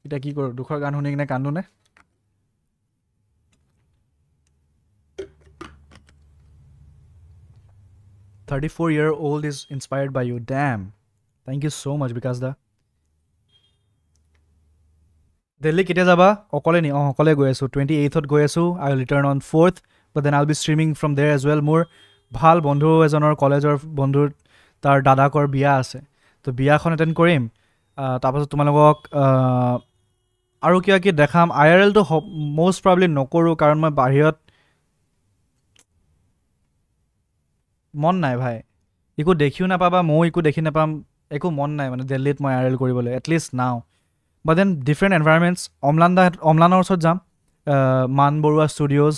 এতিয়া কি কৰোঁ দুখৰ গান শুনি কিনে কান্দোনে $34-year-old is inspired by you. Damn. Thank you so much, Vikas da. Delhi কেতিয়া যাবা অকলে নি অকলে গৈ আছোঁ 28th গৈ আছোঁ I will return on 4th but then I'll be streaming from there as well. মোৰ ভাল বন্ধু এজনৰ কলেজৰ বন্ধুৰ তাৰ দাদাকৰ বিয়া আছে তো বিয়াখন এটেণ্ড কৰিম তাৰপাছত তোমালোকক আৰু কিবা কি দেখাম IRLটো most probably নকৰোঁ কাৰণ মই বাহিৰত মন নাই ভাই একো দেখিও নাপাবা ময়ো একো দেখি নাপাম একো মন নাই মানে দিল্লীত মই IRL কৰিবলৈ এটলিষ্ট নাও বাট দেন ডিফাৰেণ্ট এনভাইৰমেণ্টছ অমলানৰ ওচৰত যাম মান বৰুৱা ষ্টুডিঅ'জ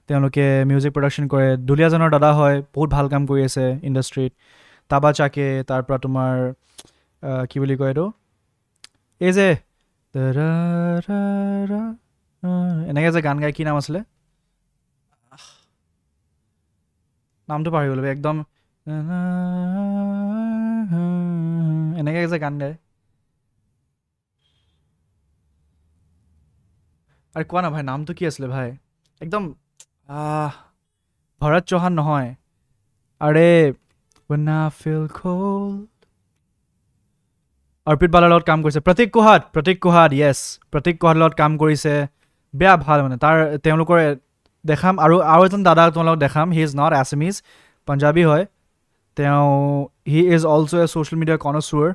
তেওঁলোকে মিউজিক প্ৰডাকশ্যন কৰে দুলীয়াজনৰ দাদা হয় বহুত ভাল কাম কৰি আছে ইণ্ডাষ্ট্ৰীত তাবা চাকে তাৰ পৰা তোমাৰ কি বুলি কয় এইটো এই যে এনেকৈ যে গান গাই কি নাম আছিলে নামটো পাহৰি গ'লো একদম এনেকৈ যে গান গায় আৰু কোৱা না ভাই নামটো কি আছিলে ভাই একদম ভৰত চৌহান নহয় আৰে when I feel cold অৰ্পিত বালাৰ লগত কাম কৰিছে প্ৰতীক কুহাদ য়েছ প্ৰতীক কুহাদৰ লগত কাম কৰিছে বেয়া ভাল মানে তাৰ তেওঁলোকৰ দেখাম আৰু এজন দাদা তোমালোকক দেখাম he is not Assamese Punjabi হয় তেওঁ he is also' a social media consumer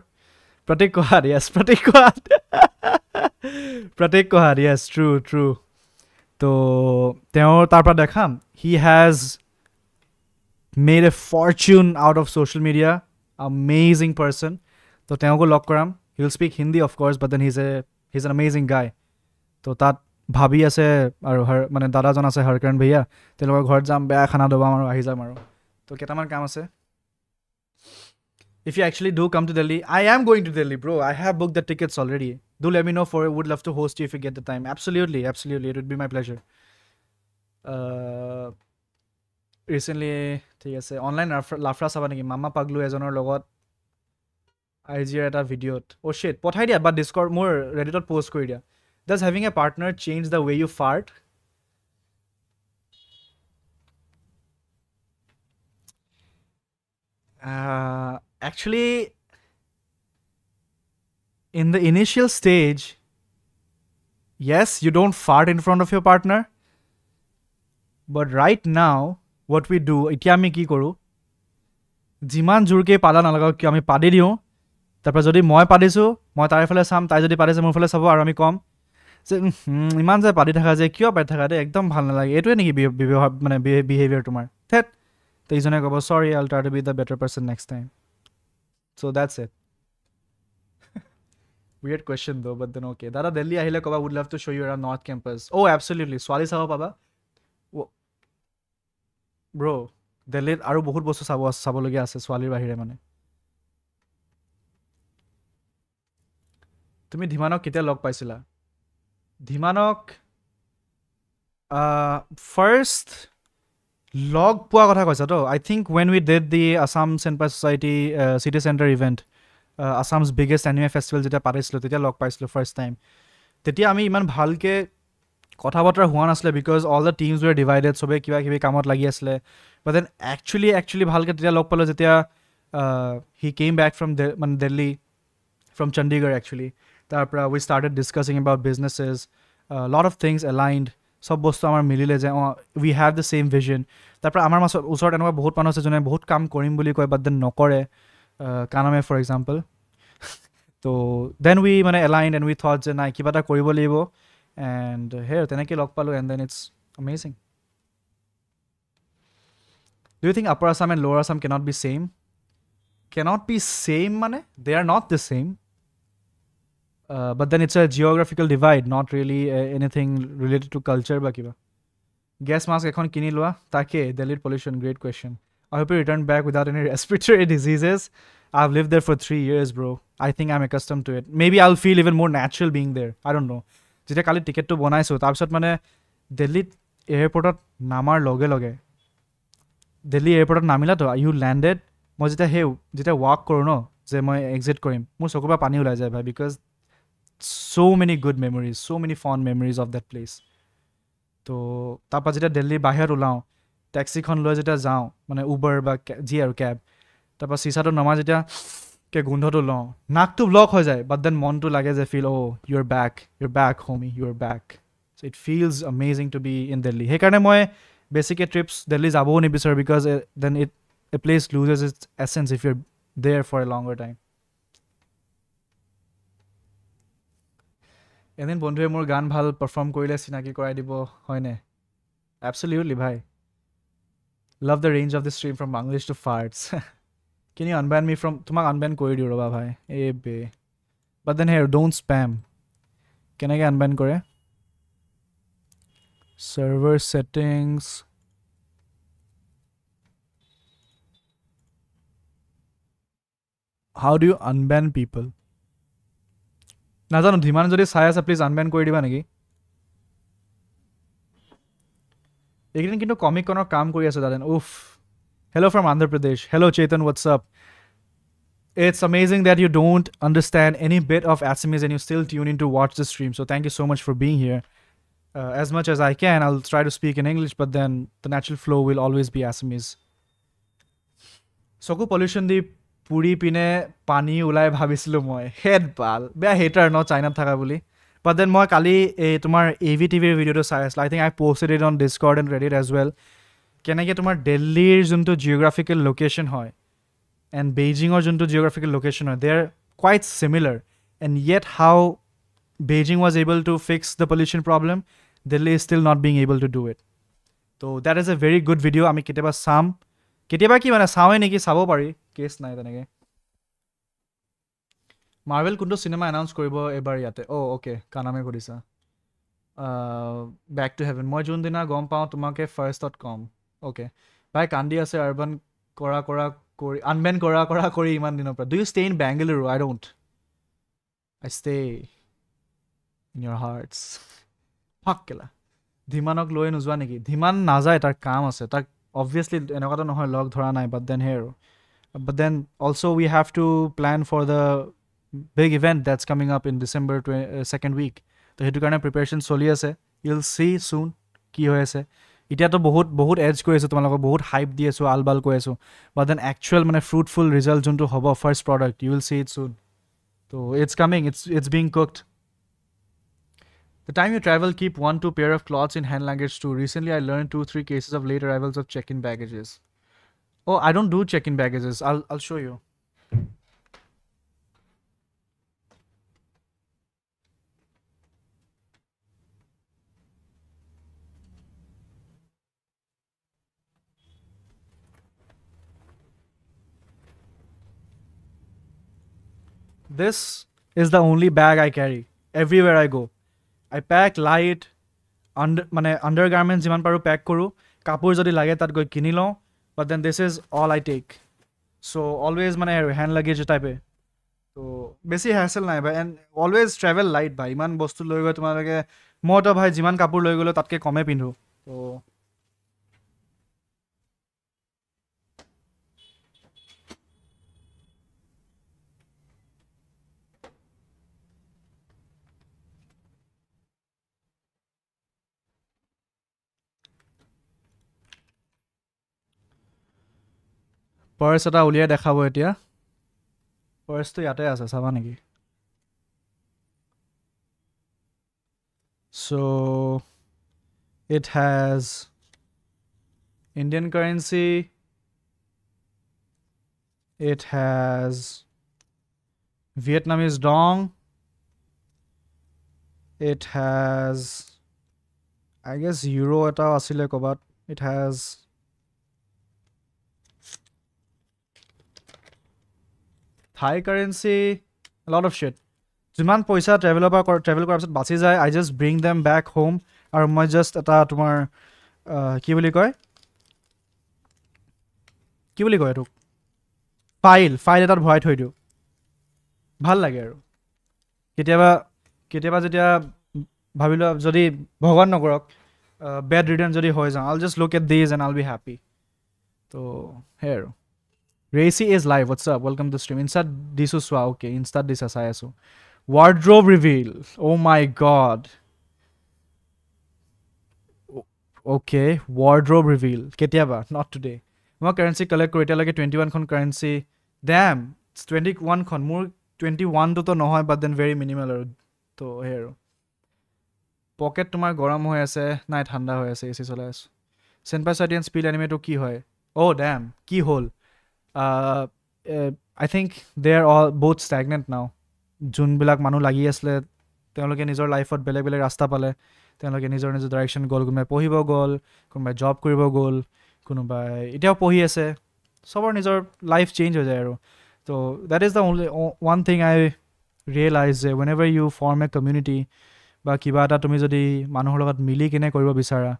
Prateek Kuhad yes true তো তেওঁৰ তাৰ পৰা দেখাম he has made a fortune out of social media amazing person তো তেওঁকো লগ কৰাম he will speak Hindi of course but then he's an amazing guy তো তাত ভাবি আছে আৰু মানে দাদাজন আছে হৰকৰণ ভৈয়া তেওঁলোকৰ ঘৰত যাম বেয়া খানা দবাম আৰু আহি যাম আৰু তো কেইটামান কাম আছে if you actually do come to Delhi I am going to Delhi bro I have booked the tickets already do let me know for it would love to host you if you get the time absolutely it would be my pleasure recently ঠিক আছে online লাফৰা চাবা নেকি মামা পাগলু এজনৰ লগত IGৰ এটা ভিডিঅ'ত অ' sheet পঠাই দিয়া বা ডিস্কৰ্ড মোৰ ৰেডিটত পষ্ট কৰি দিয়া does having a partner change the way you fart actually in the initial stage yes you don't fart in front of your partner but right now what we do এতিয়া আমি কি কৰোঁ যিমান জোৰকৈ পালা নালাগক কিয় আমি পাদি দিওঁ তাৰপৰা যদি মই পাদিছোঁ মই তাইৰ ফালে চাম তাই যদি পাদিছে মোৰ ফালে চাব আৰু আমি ক'ম যে ইমান যে পাদি থাকা যে কিয় পাদি থাকা দেই একদম ভাল নালাগে এইটোৱে নেকি ব্যৱহাৰ মানে বিহেভিয়াৰ তোমাৰ থেট তো ইজনে ক'ব sorry I'll try to be the better person next time so' that's it weird question though but then okay dada Delhi ahile koba would love to show you around North Campus oh absolutely swali sabo paba bro Delhi aru bahut bostu sabologia ase swalir bahire mane to তুমি ধিমানক কেতিয়া লগ পাইছিলা ধিমানক first লগ পোৱা কথা কৈছা তো I think when we did the Assam centre society city centre event Assam's biggest anime festival যেতিয়া পাতিছিলোঁ তেতিয়া লগ পাইছিলোঁ ফাৰ্ষ্ট টাইম তেতিয়া আমি ইমান ভালকৈ কথা বতৰা হোৱা নাছিলে because all the teams were divided চবেই কিবা কিবি কামত লাগি আছিলে বাট দেন একচুৱেলি ভালকৈ তেতিয়া লগ পালোঁ যেতিয়া হি কেম বেক ফ্ৰম মানে দিল্লী ফ্ৰম চণ্ডীগড় একচুৱেলি তাৰপৰা we started discussing about businesses lot of things aligned চব বস্তু আমাৰ মিলিলে যে অঁ we have the same vision তাৰপৰা আমাৰ ওচৰত এনেকুৱা বহুত মানুহ আছে যোনে বহুত কাম কৰিম বুলি কয় বাট দেন নকৰে কানামে ফৰ এক্সাম্পল তো দেন উই মানে এলাইণ্ড এণ্ড উই থট যে নাই কিবা এটা কৰিব লাগিব এণ্ড সেই তেনেকৈ লগ পালোঁ and then it's amazing do you think upper Assam and lower Assam cannot be same cannot be same মানে they are not the same but then it's a geographical divide, not really anything related to culture বা কিবা gas mask এখন কিনি লোৱা তাকে Delhi pollution great question I hope you return back without any respiratory diseases I've lived there for 3 years bro I think I'm accustomed to it maybe I'll feel even more natural being there I don't know যেতিয়া কালি টিকেটটো বনাইছোঁ তাৰপিছত মানে দিল্লীত এয়াৰপৰ্টত নামাৰ লগে লগে দিল্লী এয়াৰপৰ্টত নামিলাতো ইউ লেণ্ডেড মই যেতিয়া ৱাক কৰোঁ ন যে মই এক্সিট কৰিম মোৰ চকুৰ পৰা পানী ওলাই যায় ভাই because so many good memories, so many fond memories of that place. তো তাৰপৰা যেতিয়া দিল্লী বাহিৰত ওলাওঁ টেক্সিখন লৈ যেতিয়া যাওঁ মানে উবাৰ বা যি আৰু কেব তাৰপৰা চিচাটো নমাই যেতিয়া গোন্ধটো লওঁ নাকটো ব্লক হৈ যায় বাট দেন মনটো লাগে যে feel oh' you're back home you're back so' it feels amazing to be in Delhi সেইকাৰণে মই বেছিকৈ ট্ৰিপছ দিল্লী যাবও নিবিচাৰোঁ because then a place loses its essence if you're there for a longer time এদিন বন্ধুৱে মোৰ গান ভাল পাৰফৰ্ম কৰিলে চিনাকি কৰাই দিব হয়নে এবছলিউটলি ভাই love the range of the stream from Bangladesh to farts can you unban me from তোমাক আনবেন কৰি দিওঁ ৰ'বা ভাই এই বে but then here don't spam কেনেকৈ আনবেন কৰে server settings how do you unban people নাজানো ধিমান যদি চাই আছে প্লিজ আনবেন কৰি দিবা নেকি এইকেইদিন কিন্তু কমিকনৰ কাম কৰি আছে দাদেন উফ hello' from Andhra Pradesh hello' Chetan WhatsApp it's amazing that you don't understand any bit of Assamese and you still tune in to watch the stream so thank you so much for being here as much as I can I'll try to speak in English but then the natural flow will always be Assamese চকু pollution দি পুৰি পিনে পানী ওলাই ভাবিছিলোঁ মই head বাল বেয়া হেটাৰ ন চাইনাত থকা বুলি বাট দেন মই কালি এই তোমাৰ AV TVৰ ভিডিঅ'টো চাই আছিলোঁ I think I posted it on Discord and Reddit as well কেনেকৈ তোমাৰ দিল্লীৰ যোনটো জিঅ'গ্ৰাফিকেল লোকেশ্যন হয় এণ্ড বেইজিঙৰ যোনটো জিঅ'গ্ৰাফিকেল লোকেশ্যন হয় they are quite similar and yet how Beijing was able to fix the pollution problem Delhi is still not being able to do it ত' that is a very good video' আমি কেতিয়াবা চাম কেতিয়াবা কি মানে চাওঁৱে নেকি চাব পাৰি কেছ নাই তেনেকৈ মাৰ্ভেল কোনটো চিনেমা এনাউন্স কৰিব এবাৰ ইয়াতে অ'কে কানামে সুধিছা বেক টু হেভেন মই যোনদিনা গম পাওঁ তোমাকে ফাৰ্ষ্টত ক'ম অ'কে ভাই কান্দি আছে আৰবান কৰি আনবেন কৰি ইমান দিনৰ পৰা do you stay in Bengaluru I don't I stay in your hearts fuck কেলা ধিমানক লৈ নোযোৱা নেকি ধিমান নাযায় তাৰ কাম আছে তাক অবভিয়াছলি এনেকুৱাটো নহয় লগ ধৰা নাই but then her but then also' we have to plan for the big event that's coming up in December second week তো সেইটো কাৰণে প্ৰিপেৰেশ্যন চলি আছে ইউল চি চুন কি হৈ আছে এতিয়াতো বহুত এডজ কৰি আছোঁ তোমালোকক বহুত হাইপ দি আছোঁ আলবাল কৈ আছোঁ বাট দেন একচুৱেল মানে ফ্ৰুটফুল ৰিজাল্ট যোনটো হ'ব first product you will see it soon তো it's coming it's being cooked The time you travel, keep 1-2 pair of cloths in hand luggage too. Recently, I learned 2-3 cases of late arrivals of check-in baggages. Oh, I don't do check-in baggages. I'll show you. This is the only bag I carry everywhere I go. I pack light মানে undergarments যিমান পাৰোঁ pack কৰোঁ কাপোৰ যদি লাগে তাত গৈ কিনি লওঁ but then this is all I take so' always মানে হেণ্ড লাগেজ টাইপে তো বেছি হেচেল নাই ভাই এণ্ড অলৱেজ ট্ৰেভেল লাইট ভাই ইমান বস্তু লৈ গৈ তোমালোকে মইতো ভাই যিমান কাপোৰ লৈ গ'লেও তাতকৈ কমেই পিন্ধো তো পাৰ্চ এটা উলিয়াই দেখাব এতিয়া পাৰ্চটো ইয়াতে আছে চাবা নেকি চ' it has Indian currency it has Vietnamese dong it has I guess euro eta asile kobat it has Thai currency a lot of shit যিমান পইচা ট্ৰেভেল কৰাৰ পিছত বাচি যায় I just bring them back home আৰু মই just এটা তোমাৰ কি বুলি কয় এইটোক ফাইল এটাত ভৰাই থৈ দিওঁ ভাল লাগে আৰু কেতিয়াবা যেতিয়া ভাবিলোঁ যদি ভগৱান নকৰক বেড ৰিটাৰ্ণ যদি হৈ যাওঁ I'll just look at these and I'll be happy তো সেই আৰু ৰেচি is live what's up welcome to stream ইনষ্টাত দিছোঁ চোৱা অ'কে ইনষ্টাত দিছা চাই আছোঁ wardrobe reveal oh my god okay wardrobe reveal ketiaba not today মই কাৰেন্সি কালেক্ট কৰি এতিয়ালৈকে 21 খন কাৰেন্সি ড্যাম 21 খন মোৰ 21 টো নহয় বাট দেন ভেৰি মিনিমাল আৰু তো হে আৰু পকেট তোমাৰ গৰম হৈ আছে নাই ঠাণ্ডা হৈ আছে এচি চলাই আছো সেনপাছাইডিয়ান স্পীড এনিমেটো কি হয় অ' ড্যাম কি হ'ল I think they are all both stagnant now যোনবিলাক মানুহ লাগি আছিলে তেওঁলোকে নিজৰ লাইফত বেলেগ বেলেগ ৰাস্তা পালে তেওঁলোকে নিজৰ ডাইৰেকশ্যন গ'ল কোনোবাই পঢ়িব গ'ল কোনোবাই জব কৰিব গ'ল কোনোবাই এতিয়াও পঢ়ি আছে চবৰ নিজৰ লাইফ চেঞ্জ হৈ যায় আৰু তো that is the only one thing I realize যে whenever you form a community বা কিবা এটা তুমি যদি মানুহৰ লগত মিলি কিনে কৰিব বিচাৰা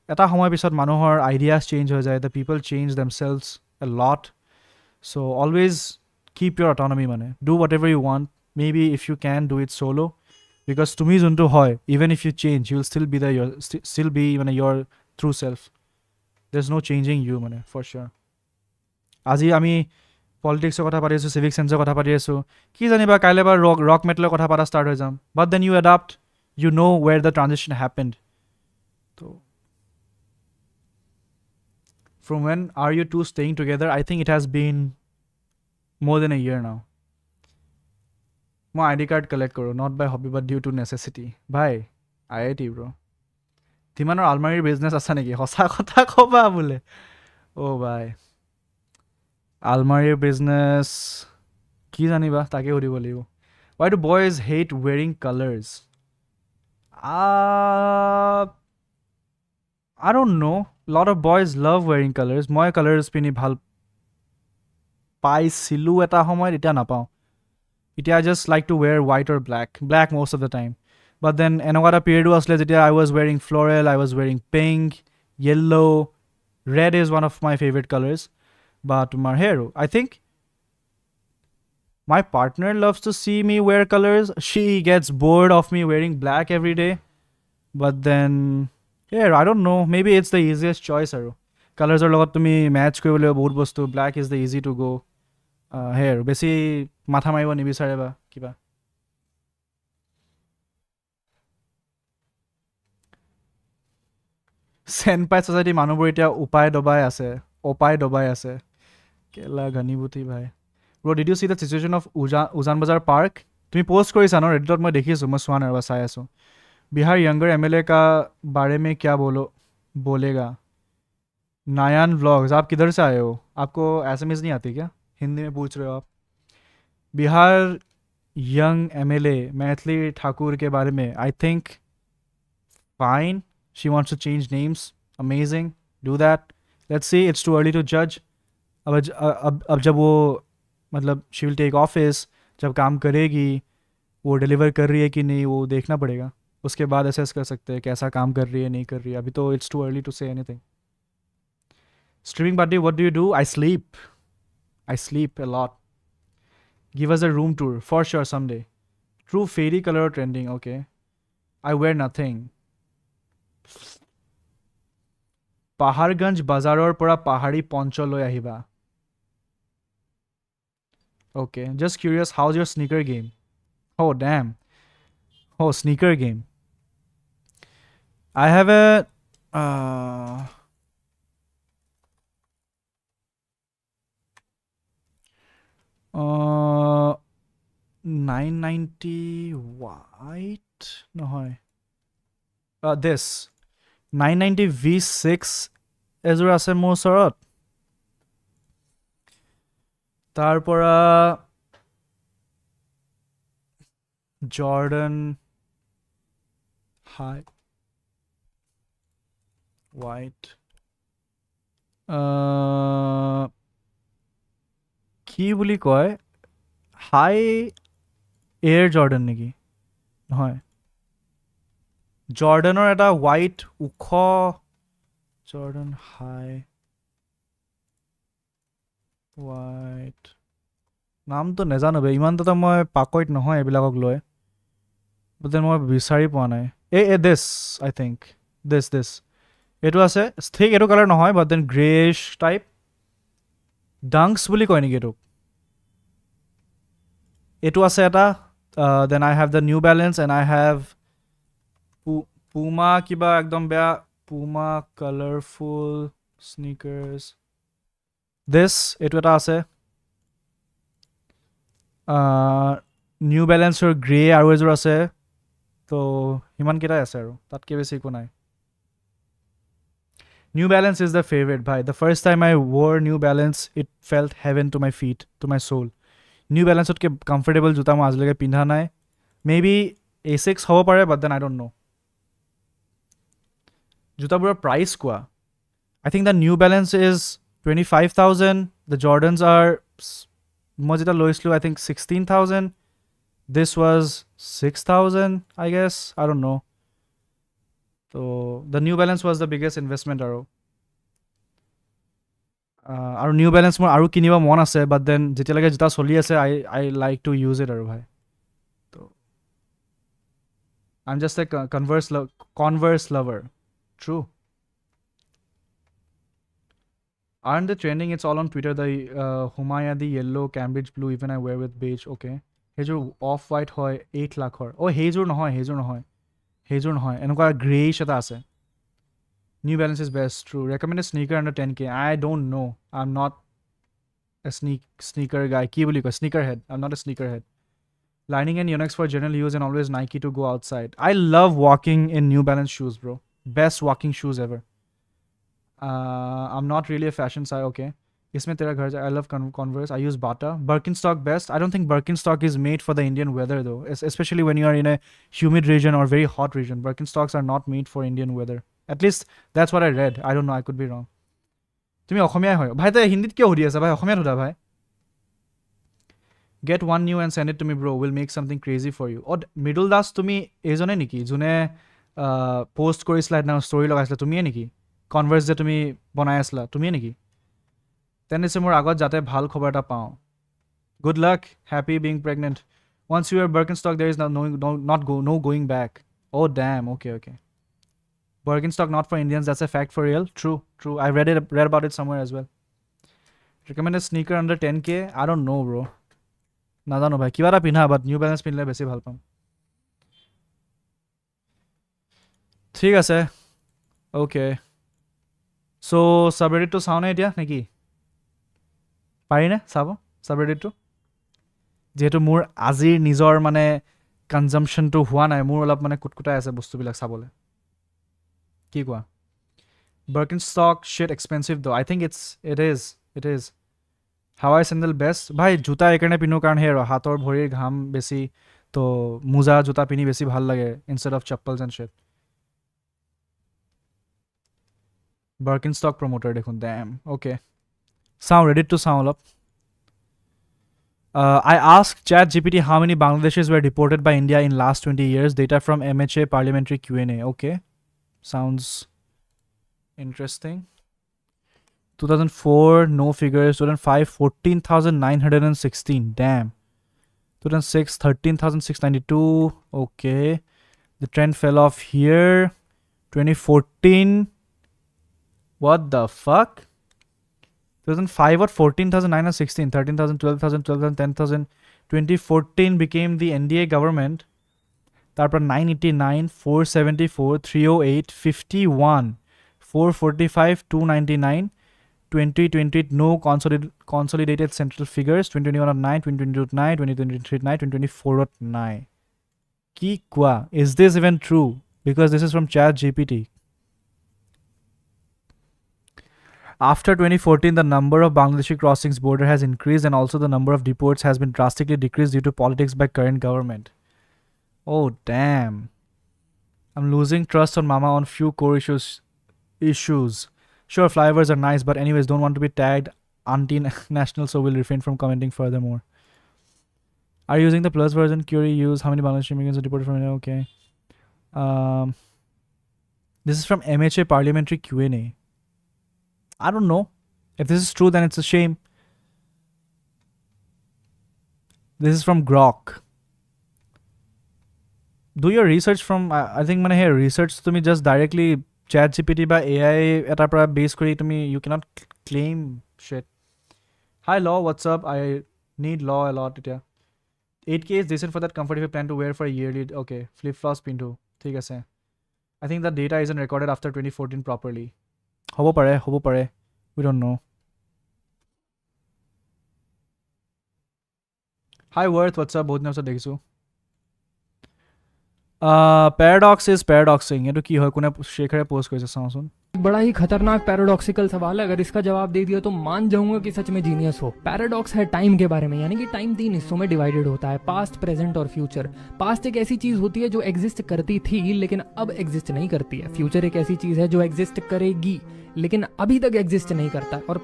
এটা সময়ৰ পিছত মানুহৰ আইডিয়াছ চেঞ্জ হৈ যায় the people change themselves a lot so' always keep your autonomy মানে do whatever you want maybe if you can do it solo because to me juntu hoy even if you change you will still be there still be your true self there's no changing you mane for sure aji ami politics er kotha pari asu civic sense er kotha pari asu ki jani ba kaile ba rock metal er kotha para start hoy jam but then you adapt you know where the transition happened so from when are you two staying together I think it has been more than a year now মই ID card collect কৰোঁ not by hobby but due to necessity ভাই IIT bro তিমানৰ আলমাৰীৰ business আছে নেকি সঁচা কথা ক'বা বোলে অ' ভাই আলমাৰীৰ বিজনেছ কি জানিবা তাকে সুধিব লাগিব why do boys hate wearing colors I don't know a lot of boys love wearing colors মই colors পিনি ভাল পাইছিলোঁ এটা সময়ত এতিয়া নাপাওঁ I just like to wear white or black most of the time but then enogata এটা period asle jetia I was wearing floral I was wearing pink yellow red is one of my favorite colors but my hair I think my partner loves to see me wear colors she gets bored of me wearing black every day but then here I don't know maybe it's the easiest choice aru colors er logot tumi match koribole bahut bostu black is the easy to go here বেছি মাথা মাৰিব নিবিচাৰে বা কিবা চেনপাই society মানুহবোৰ এতিয়া অপায় দবাই আছে কেলা ঘনীভূতি ভাই bro did you see the situation of Ujan Bazar park তুমি পোষ্ট কৰিছা ন ৰেডিটত মই দেখিছোঁ মই চোৱা নাই ৰবা চাই আছোঁ बिहार यंगर MLA का बारे में क्या बोलेगा नायान व्लॉग्स आप किधर से आए हो आपको एसएमएस नहीं आती क्या हिंदी में पूछ रहे हो आप बिहार यंग MLA मैथिली ठाकुर के बारे में I think fine she wants to change names amazing do that let's see it's too early to जज अब जब वो मतलब शी विल टेक ऑफिस जब काम करेगी वो डिलीवर कर रही है कि नहीं वो देखना पड़ेगा उसके बाद असेस कर सकते हैं कैसा काम कर रही है नहीं कर रही है अभी तो it's too early to say anything streaming buddy what do you do I sleep a lot Give us a room tour. For sure, someday. True fairy color trending. Okay. I wear nothing. Paharganj Bazaror pora Pahari poncho loi ahiba. Okay. Just curious, how's your sneaker game? Oh, damn. Oh, sneaker game. I have a... 990 white? No, this. 990 V6 এযোৰ আছে মোৰ ওচৰত তাৰ পৰা Jordan high white কি বুলি কয় হাই air Jordan নেকি নহয় জৰ্ডানৰ এটা হোৱাইট উখ জৰ্ডান হাই হোৱাইট নামটো নেজানো বে ইমানটো মই পাকৈত নহয় এইবিলাকক লৈ but then মই বিচাৰি পোৱা নাই this I think this এইটো আছে ঠিক এইটো কালাৰ নহয় but then grayish type dunks বুলি কয় নেকি এইটো আছে এটা then I have the New Balance and I have Puma kiba ekdom beya Puma colorful sneakers this etu eta ase New Balance or gray aru ezur ase to himan kita ase aru tatke beshi ko nai New Balance is the favorite bhai the first time I wore New Balance it felt heaven to my feet to my soul New Balance otke comfortable juta ma ajlege pindha nai maybe A6 hobo pare but then I don't know juta bura price kwa I think the New Balance is 25,000 the Jordans are mojita loislu I think 16,000 this was 6,000 I guess I don't know so the New Balance was the biggest investment aro New Balance more aru kiniba mon ase but then jetia lage juta choli ase I like to use it aru bhai so I'm just a Converse lover true aren't they trending it's all on Twitter the Humaya the yellow Cambridge blue even I wear with beige okay hejur off white hoy 8 lakh hor oh hejur nohoy enuka grayish eta ase New Balance is best true recommend a sneaker under 10k I don't know I'm not a sneaker guy ki boli ko sneaker head I'm not a sneaker head lining and Yonex for general use and always Nike to go outside I love walking in New Balance shoes bro best walking shoes ever I'm not really a fashion side okay isme tera ghar I love Converse I use Bata Birkenstock best I don't think Birkenstock is made for the Indian weather though especially when you are in a humid region or very hot region Birkenstocks are not made for Indian weather at least that's what I read I don't know I could be wrong tumi okhomia hoy bhai ta hindit kyo hodi asa bhai okhomia hoda bhai get one new and send it to me bro we'll make something crazy for you or middle das tumi ezone niki june post korisla na story lagaisla tumi niki Converse je tumi banai asla tumi niki then is more agot jate bhal khobar ta pao good luck happy being pregnant once you are Birkenstock there is no going back oh damn okay Birkenstock not for Indians that's a fact for real true I read about it somewhere as well recommend a sneaker under 10k I don't know bro nadano bhai kiba ta pinha but New Balance pinle beshi bhal pam thik ase okay so subreddit to saune etia neki pari na sabo subreddit to যেহেতু মোৰ আজিৰ নিজৰ মানে কনজাম্পশনটো হোৱা নাই মোৰ অলপ মানে কুটকুটাই আছে বস্তুবিলাক চাবলে কি কোৱা Birkenstock shit expensive though I think it is Hawaii sandal best bhai juta ekane pinu karan he hator bhorir gham beshi to muza juta pini beshi bhal lage instead of chappals and shit Birkenstock promoter dekhun damn okay sound ready to sound up I asked ChatGPT how many Bangladeshis were deported by India in last 20 years. Data from MHA Parliamentary Q&A. Okay. Sounds interesting. 2004, no figures. 2005, 14,916. Damn. 2006, 13,692. Okay. The trend fell off here. 2014. What the fuck? 2005 what? 14,916. 13,000, 12,000, 12,000, 10,000. 2014 became the NDA government. তারপর 989, 474, 308, 51, 445, 299, 2020 no consolidated central figures, 2021 at 9, 2022 at 9, 2023 at 9, 2024 at 9. Ki kwa? Is this even true? Because this is from ChatGPT. After 2014, the number of Bangladeshi crossings border has increased and also the number of deports has been drastically decreased due to politics by current government. Oh damn. I'm losing trust on Mama on few core issues. Sure, flyovers are nice, but anyways, don't want to be tagged anti-national, so we'll refrain from commenting furthermore. Are you using the plus version? Curie use. How many Bangladeshi immigrants are deported from India? Okay. This is from MHA Parliamentary Q&A. I don't know. If this is true, then it's a shame. This is from Grok. Do your research from, I think when I hear research to me just directly ChatGPT by AI at a base query to me, you cannot claim shit. Hi Law, what's up? I need Law a lot. Yeah. 8K is decent for that comfort if you plan to wear for a yearly. Okay, flip-flops pinto. Thik ase. I think the data isn't recorded after 2014 properly. Hobo pare. We don't know. Hi Worth, what's up? Both names are dekhisu. Paradox is paradoxing. ये तो की हो कोने Shekhar post करेছে sound बड़ा ही खतरनाक paradoxical सवाल है। अगर इसका जवाब दे दिया तो मान जाऊंगा कि सच में जीनियस हो। पैराडॉक्स है टाइम के बारे में, यानी कि टाइम 3 हिस्सों में डिवाइडेड होता है, पास्ट, प्रेजेंट और फ्यूचर। पास्ट एक ऐसी चीज होती है जो एग्जिस्ट करती थी लेकिन अब एग्जिस्ट नहीं करती है। फ्यूचर एक ऐसी चीज है जो एग्जिस्ट करेगी लेकिन अभी तक एग्जिस्ट नहीं करता है। और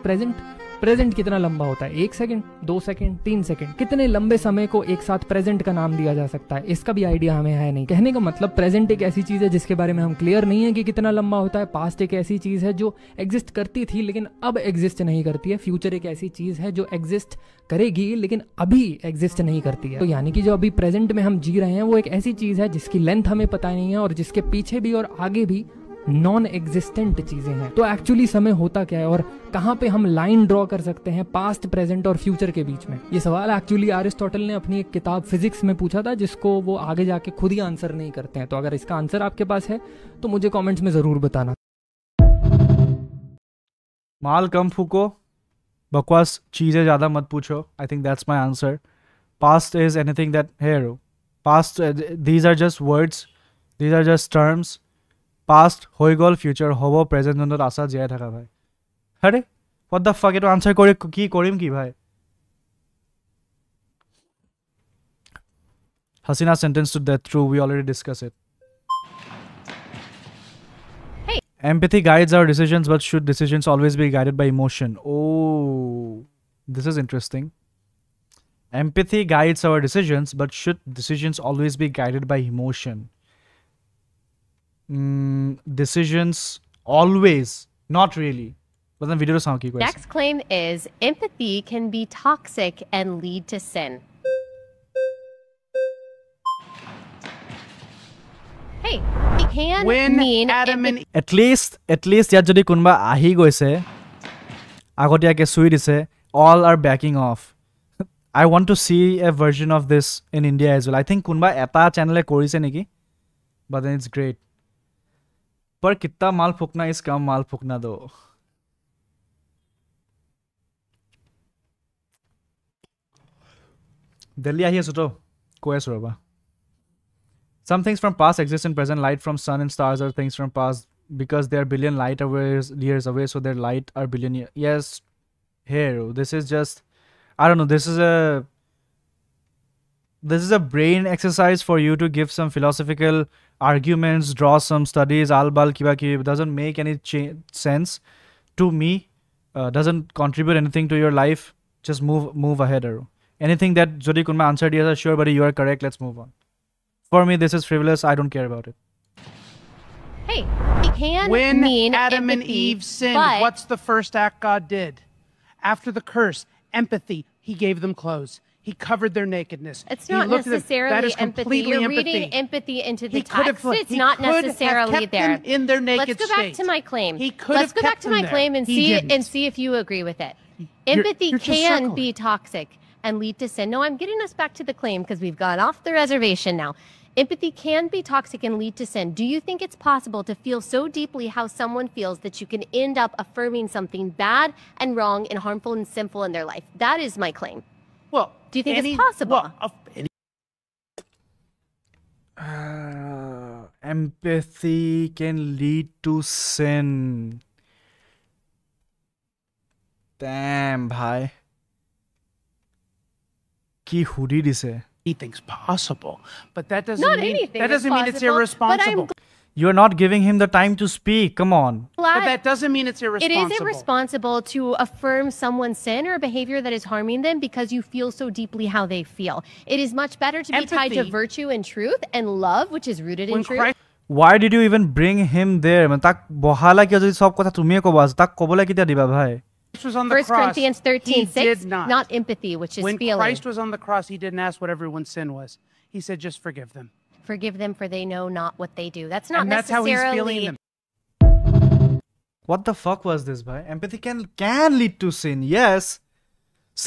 प्रेजेंट कितना लंबा होता है? 1 सेकंड, 2 सेकंड, 3 सेकंड। कितने लंबे समय को एक साथ प्रेजेंट का नाम दिया जा सकता है, इसका भी आइडिया हमें है नहीं। कहने का मतलब प्रेजेंट एक ऐसी चीज है जिसके बारे में हम क्लियर नहीं है कि कितना लंबा होता है। पास्ट एक ऐसी चीज है जो एग्जिस्ट करती थी लेकिन अब एग्जिस्ट नहीं करती है। फ्यूचर एक ऐसी चीज है जो एग्जिस्ट करेगी लेकिन अभी एग्जिस्ट नहीं करती है। तो यानी कि जो अभी प्रेजेंट में हम जी रहे हैं वो एक ऐसी चीज है जिसकी लेंथ हमें पता नहीं है और जिसके पीछे भी और आगे भी नॉन एग्जिस्टेंट चीजें हैं। तो एक्चुअली समय होता क्या है और कहाँ पे हम लाइन ड्रॉ कर सकते हैं पास्ट, प्रेजेंट और फ्यूचर के बीच में? ये सवाल एक्चुअली अरिस्टोटल ने अपनी एक किताब फिजिक्स में पूछा था जिसको वो आगे जाके खुद ही आंसर नहीं करते हैं। तो अगर इसका आंसर आपके पास है तो मुझे कमेंट्स में जरूर बताना। माल कम फूको, बकवास चीजें ज्यादा मत पूछो। I think that's my answer. Past is anything that here past, these are just words, these are just terms. Past হৈ গ'ল, ফিউচাৰ হ'ব, প্ৰেজেণ্ট জোনটোত আছা জীয়াই থাকা ভাই। আৰে হোৱাট দ্য ফাক, এইটো আনচাৰ কৰি কি কৰিম কি ভাই? Hasina sentence to death true, we already discuss it. Empathy guides our decisions, but should decisions always be guided by emotion? Oh, this is interesting. Empathy guides our decisions, but should decisions always be guided by emotion? Decisions always, not really. But then video sound ki question. Next claim is empathy can be toxic and lead to sin. Hey, it can mean at least yat jodi kunba ahi goise agotiyake sui dise, all are backing off. I want to see a version of this in India as well. I think kunba eta channel e korise neki, but then it's great. पर कितना माल फूकना इस कम माल फूकना दो। दिल्ली आही आছো তো কৈ আছো ৰবা। Some things from past exist in present. Light from sun and stars are things from past because they are billion light years away, so their light are billion years. Yes, here this is just, I don't know, this is a brain exercise for you to give some philosophical arguments, draw some studies, al-bal kiba ki, doesn't make any sense to me, doesn't contribute anything to your life. Just move ahead. Anything that jodi kunma answer diya sure buddy you are correct, let's move on. For me this is frivolous, I don't care about it. Hey, it can when mean Adam empathy, and Eve sinned, but what's the first act God did? After the curse, empathy. He gave them clothes. He covered their nakedness. It's He not looked at them. necessarily That is empathy. completely You're empathy. reading empathy into the He could have- text. It's he not could have necessarily kept there. them in their naked Let's go back state. to my claim. He could Let's have go back kept to them my there. claim and He didn't. see if you agree with it. You're Empathy just can circling. be toxic and lead to sin. No, I'm getting us back to the claim because we've gone off the reservation now. Empathy can be toxic and lead to sin. Do you think it's possible to feel so deeply how someone feels that you can end up affirming something bad and wrong and harmful and sinful in their life? That is my claim. Well, Do you think it's possible? Well, Empathy can lead to sin. Damn, bhai. Ki hudi dise. anything's possible, but that doesn't Not mean anything that is doesn't mean it's possible, but I'm irresponsible. You're not giving him the time to speak. Come on. But Glad that doesn't mean it's it irresponsible. is irresponsible to affirm someone's sin or behavior that is harming them because you feel so deeply how they feel. It is much better to be tied to Empathy. virtue and truth and love, which is rooted in When truth. Christ Why did you even bring him there? মানে তাক বহালা কিয় যদি সব কথা তুমিয়ে ক'বা তাক ক'বলৈ কেতিয়া দিবা ভাই? was on the 1 cross, Corinthians 13, he 6, did not. empathy, which is When feeling. Christ was on the cross, he didn't ask what everyone's sin was. He said, just forgive them. Forgive them for they know not what they do. That's not And that's how he's feeling necessarily them. What the fuck was this, bhai? Empathy can lead to sin, yes.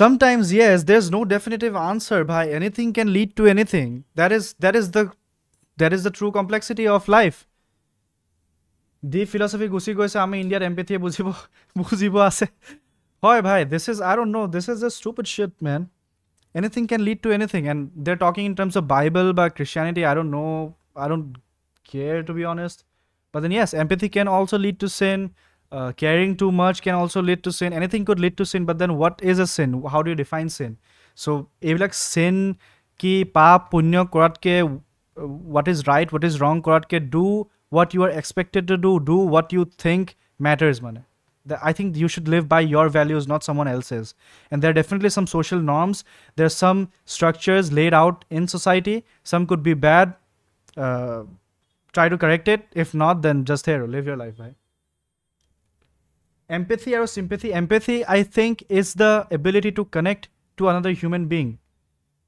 Sometimes, yes. There's no definitive answer, bhai. Anything can lead to anything. That is the true complexity of life. Deep philosophy gusi goise ami India empathy bujibo ase. Hoy bhai, I don't know, this is a stupid shit, man. Anything can lead to anything, and they're talking in terms of Bible, but Christianity, I don't know. I don't care, to be honest. But then yes, empathy can also lead to sin. Caring too much can also lead to sin. Anything could lead to sin, but then what is a sin? How do you define sin? So like sin ki paap punya koratke, what is right, what is wrong koratke, do what you are expected to do what you think matters, man. I think you should live by your values, not someone else's. And there are definitely some social norms. There are some structures laid out in society. Some could be bad. Try to correct it. If not, then just live your life, right? Empathy or sympathy. Empathy, I think, is the ability to connect to another human being.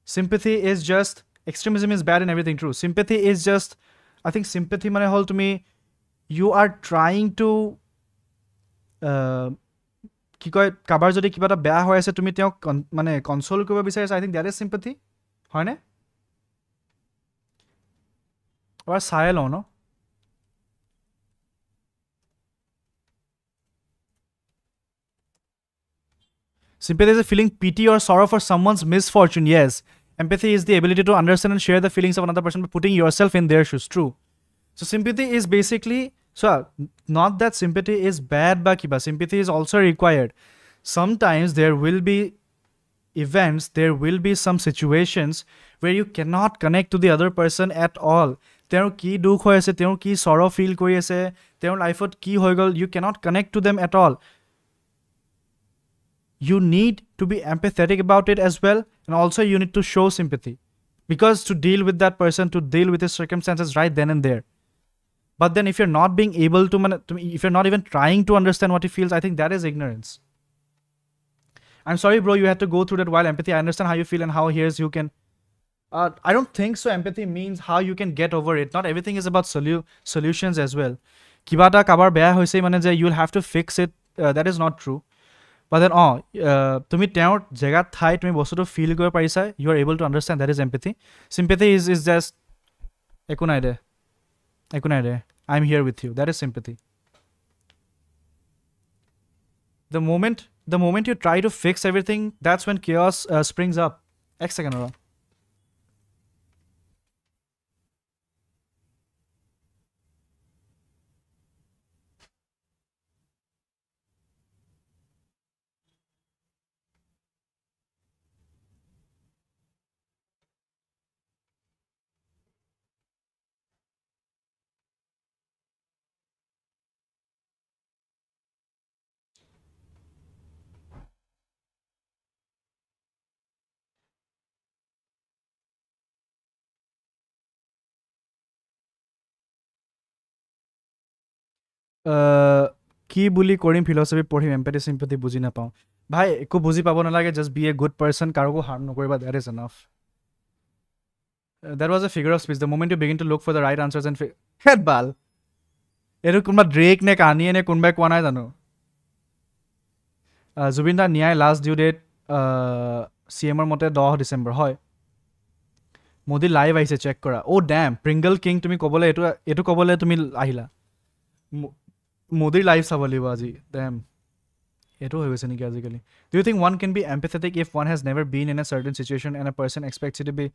Sympathy is just, extremism is bad and everything, true. Sympathy is just, I think sympathy mane hol to me, you are trying to কি কয় কাবাৰ যদি কিবা এটা বেয়া হৈ আছে তুমি তেওঁক মানে কনসোল কৰিব বিচাৰিছা, I think that is sympathy, হয়নে? or চাই লওঁ ন? Sympathy is a feeling pity or sorrow for someone's misfortune, yes. Empathy is the ability to understand and share the feelings of another person by putting yourself in their shoes, true. So sympathy is basically, not that sympathy is bad, but sympathy is also required. Sometimes there will be events, there will be some situations where you cannot connect to the other person at all. তেওঁৰ কি দুখ হৈ আছে, তেওঁৰ কি sorrow feel কৰি আছে, তেওঁৰ লাইফত কি হৈ গ'ল, you cannot connect to them at all. You need to be empathetic about it as well, and also you need to show sympathy, because to deal with that person, to deal with his circumstances right then and there. But then if you're not being able to, if you're not even trying to understand what he feels, I think that is ignorance. I'm sorry, bro, you had to go through that while empathy. I understand how you feel and how here's you can. I don't think so. Empathy means how you can get over it. Not everything is about solutions as well. Kiba ta kabar beya hoise mane je you'll have to fix it. That is not true. But then, tumi তেওঁৰ জেগাত ঠাই তুমি বস্তুটো feel কৰিব পাৰিছা, you are able to understand. That is empathy. Sympathy is just একো নাই দে, I'm here with you. That is sympathy. The moment you try to fix everything, that's when chaos springs up. Ek second ora. কি বুলি কৰিম philosophy পঢ়িম এম্পেথি sympathy বুজি নাপাওঁ ভাই একো বুজি পাব নালাগে just be a good person কাৰোকো হাৰ্ম নকৰিবা that is enough that was a figure of speech the moment you begin to look for the right answers and head ball এইটো কোনোবা ড্ৰেক নে কানিয়ে নে কোনোবাই কোৱা নাই জানো জুবিন দাৰ ন্যায় লাষ্ট ডিউ ডেট CMৰ মতে 10 ডিচেম্বৰ হয় মোদী লাইভ আহিছে চেক কৰা অ' ডেম প্ৰিংগল কিং তুমি ক'বলৈ এইটো ক'বলৈ তুমি আহিলা মোদীৰ লাইভ চাব লাগিব আজি ডেম এইটো হৈ গৈছে নেকি আজিকালি do you think one can be empathetic if one has never been in a certain situation and a person expects it to be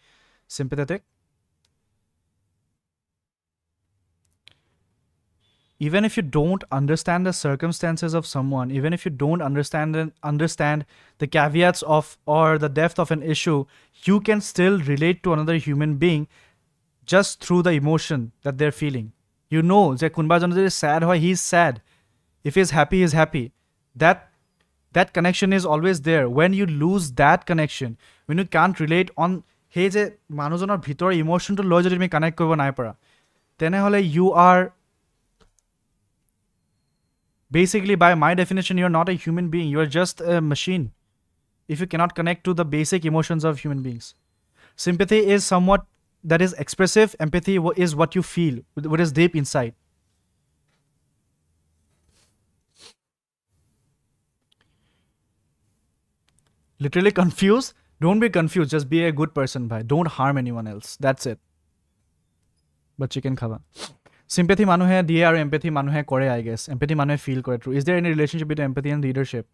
sympathetic even if you don't understand the circumstances of someone even if you don't understand the caveats of or the depth of an issue you can still relate to another human being just through the emotion that they're feeling you know that kunba jon is sad hoy he is sad if he is happy that connection is always there when you lose that connection when you can't relate on সেই যে মানুহজনৰ ভিতৰৰ ইমোশ্যনটো লৈ যদি তুমি connect কৰিব নাই পৰা তেনেহ'লে you are basically by my definition you are not a human being you are just a machine if you cannot connect to the basic emotions of human beings sympathy is somewhat that is expressive empathy is what you feel what is deep inside literally confused don't be confused just be a good person bhai don't harm anyone else that's it but chicken khaba sympathy manuhe die aru empathy manuhe kore I guess empathy manuhe feel kore true is there any relationship between empathy and leadership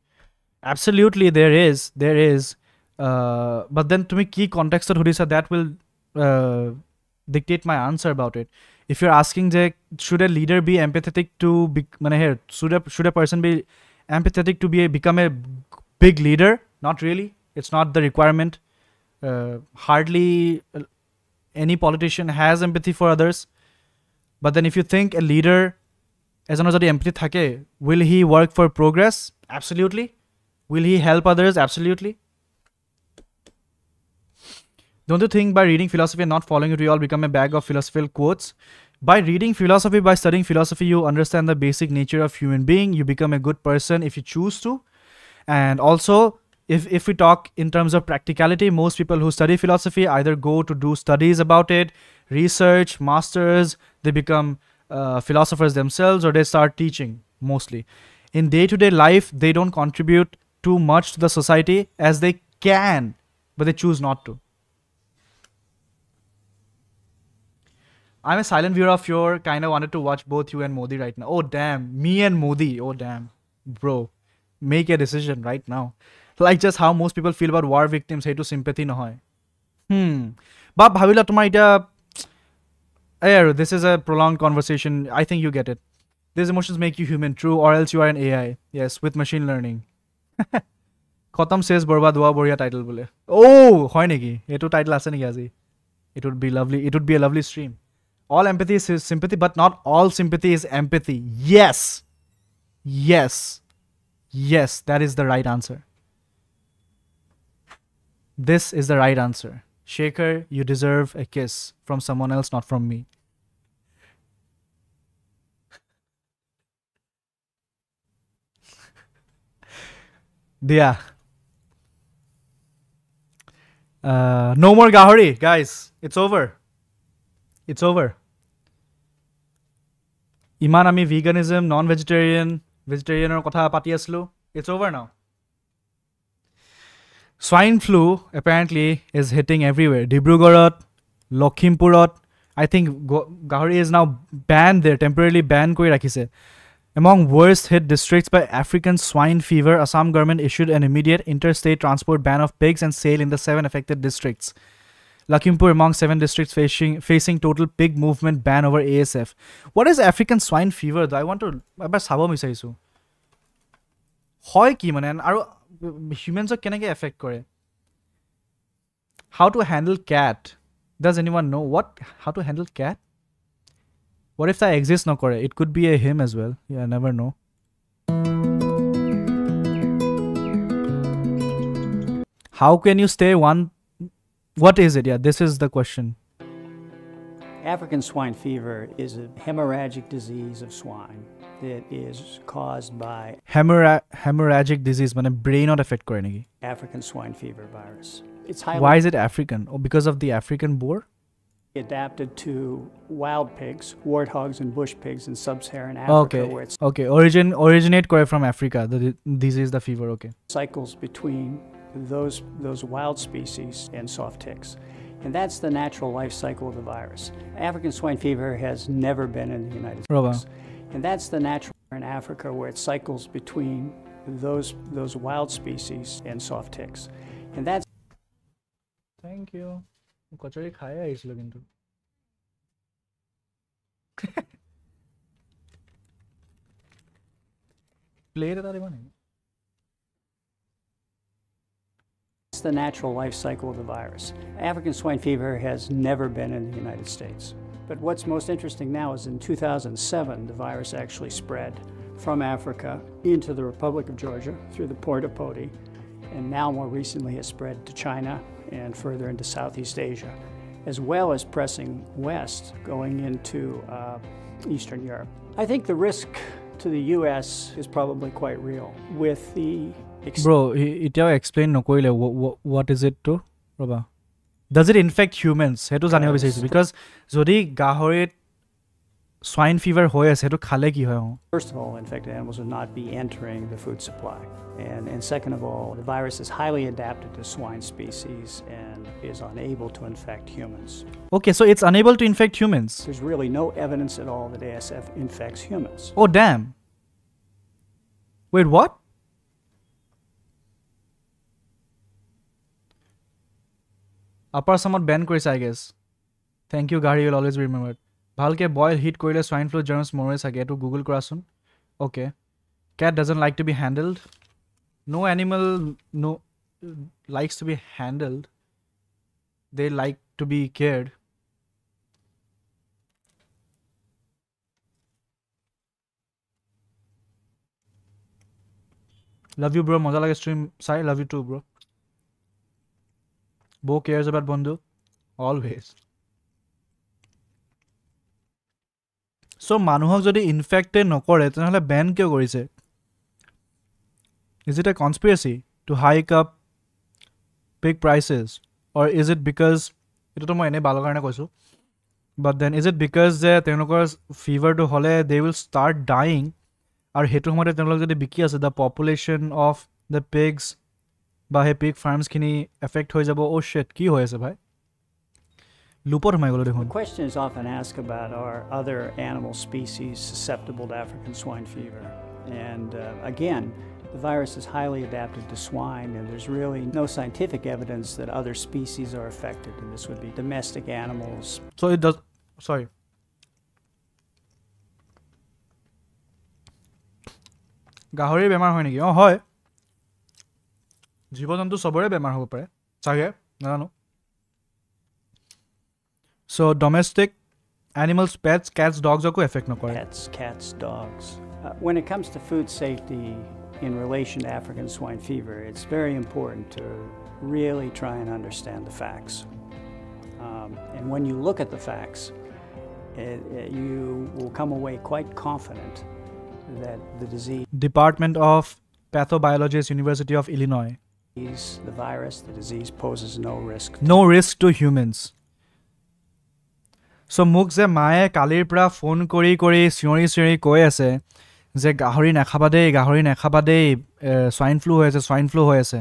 absolutely there is but then to me key context of hodisa that will dictate my answer about it if you're asking should a leader be empathetic to be here should a person be empathetic to become a big leader not really it's not the requirement hardly any politician has empathy for others but then if you think a leader as an jodi empathy thake will he work for progress absolutely will he help others absolutely don't you think by reading philosophy and not following it we all become a bag of philosophical quotes by reading philosophy by studying philosophy you understand the basic nature of human being you become a good person if you choose to and also if we talk in terms of practicality most people who study philosophy either go to do studies about it research masters they become philosophers themselves or they start teaching mostly in day-to-day life they don't contribute too much to the society as they can but they choose not to I'm a silent viewer of your kind of wanted to watch both you and Modi right now oh damn me and Modi oh damn bro make a decision right now like just how most people feel about war victims hey to sympathy no hoy ba bhabila tomar ita this is a prolonged conversation I think you get it these emotions make you human true or else you are an AI yes with machine learning khatam says borbad hua boria title bole oh hoy neki etu title ase neki aji it would be lovely it would be a lovely stream all empathy is sympathy but not all sympathy is empathy yes that is the right answer this is the right answer Shekhar you deserve a kiss from someone else not from me Dia no more gahari guys it's over iman ami veganism vegetarian kotha pati aslu it's over now swine flu apparently is hitting everywhere Dibrugarhat Lakhimpurot I think gahari is now banned there temporarily banned koi rakhise among worst hit districts by African swine fever Assam government issued an immediate interstate transport ban of pigs and sale in the 7 affected districts Lakhimpur among 7 districts facing total pig movement ban over ASF what is African swine fever though I want to ebar sabo misaisu hoy ki mane aru humans kenake affect kore how to handle cat does anyone know how to handle cat what if that exists no kore it could be a him as well yeah never know how can you stay one what is it yeah this is the question African swine fever is a hemorrhagic disease of swine that is caused by hemorrhagic disease মানে brainত affect কৰে নেকি? African swine fever virus. It's highly Why is it African? Oh, because of the African boar? adapted to wild pigs, warthogs and bush pigs in sub-Saharan Africa, where it Okay. Originate করে from Africa. The disease, the fever. Okay. cycles between those wild species and soft ticks. And that's the natural life cycle of the virus. African swine fever has never been in the United Roba. States. And that's the natural in Africa, where it cycles between those wild species and soft ticks. And that's Thank you. Kachori খাই আহিছিল কিন্তু plate এটা দিব নেকি? the natural life cycle of the virus. African swine fever has never been in the United States. But what's most interesting now is in 2007, the virus actually spread from Africa into the Republic of Georgia through the port of Poti, and now more recently has spread to China and further into Southeast Asia, as well as pressing west, going into Eastern Europe. I think the risk to the US is probably quite real. With the Bro, এতিয়াও explain নকৰিলে what is it to? ৰবা. Does it infect humans? সেইটো জানিব বিচাৰিছো because যদি গাহৰিত swine fever হৈ আছে সেইটো খালে কি হয়? First of all, infected animals would not be entering the food supply. And second of all, the virus is highly adapted to swine species and is unable to infect humans. Okay, so it's unable to infect humans. There's really no evidence at all that ASF infects humans. Oh, damn. Wait, what? Upper Assam ban কৰিছে, I guess. Thank you, Gary, will always be remembered. ভালকে boil heat কৰিলে swine flu germs মৰে চাগে এটো Google কৰাচোন. Okay. Cat doesn't like to be handled. No animal likes to be handled. They like to be cared. Love you, bro. মজা লাগে stream চাই. Love you too, bro. Bo cares about বন্ধু. Always. So মানুহক যদি infected নকৰে তেনেহলে Ben কিয় কৰিছে? Is it a conspiracy to hike up pig prices? Or is it because এটো তো মই এনে ভালৰ কাৰণে কৈছো, but then is it because যে তেওঁলোকৰ ফিভাৰটো হলে they will start dying আৰু হেতু সময়তে তেওঁলোক যদি বিকি আছে the population of the pigs বা হে pig farms খিনি এফেক্ট হৈ যাব? Oh shit, কি হৈ আছে ভাই? লুপত সোমাই গলো দেখোন. The question is often asked about are other animal species susceptible to African swine fever? And again, the virus is highly adapted to swine, and there's really no scientific evidence that other species are affected, and this would be domestic animals. So it does, sorry. গাহৰি বেমাৰ হয় নেকি? হয়, জীৱ জন্তু সবৰে বেমাৰ হ'ব পাৰে চাগে, নাজানো. So domestic animals, pets, cats, dogs আকৌ এফেক্ট নকৰে. Pets, cats, dogs. When it comes to food safety in relation to African swine fever, it's very important to really try and understand the facts. And when you look at the facts, you will come away quite confident that the disease, Department of Pathobiologist, University of Illinois. the virus, the disease poses no risk. No risk to humans. So মোক যে মায়ে কালিৰ পৰা phone কৰি কৰি চিঞৰি কৈ আছে যে গাহৰি নাখাবা দেই, swine flu হৈ আছে.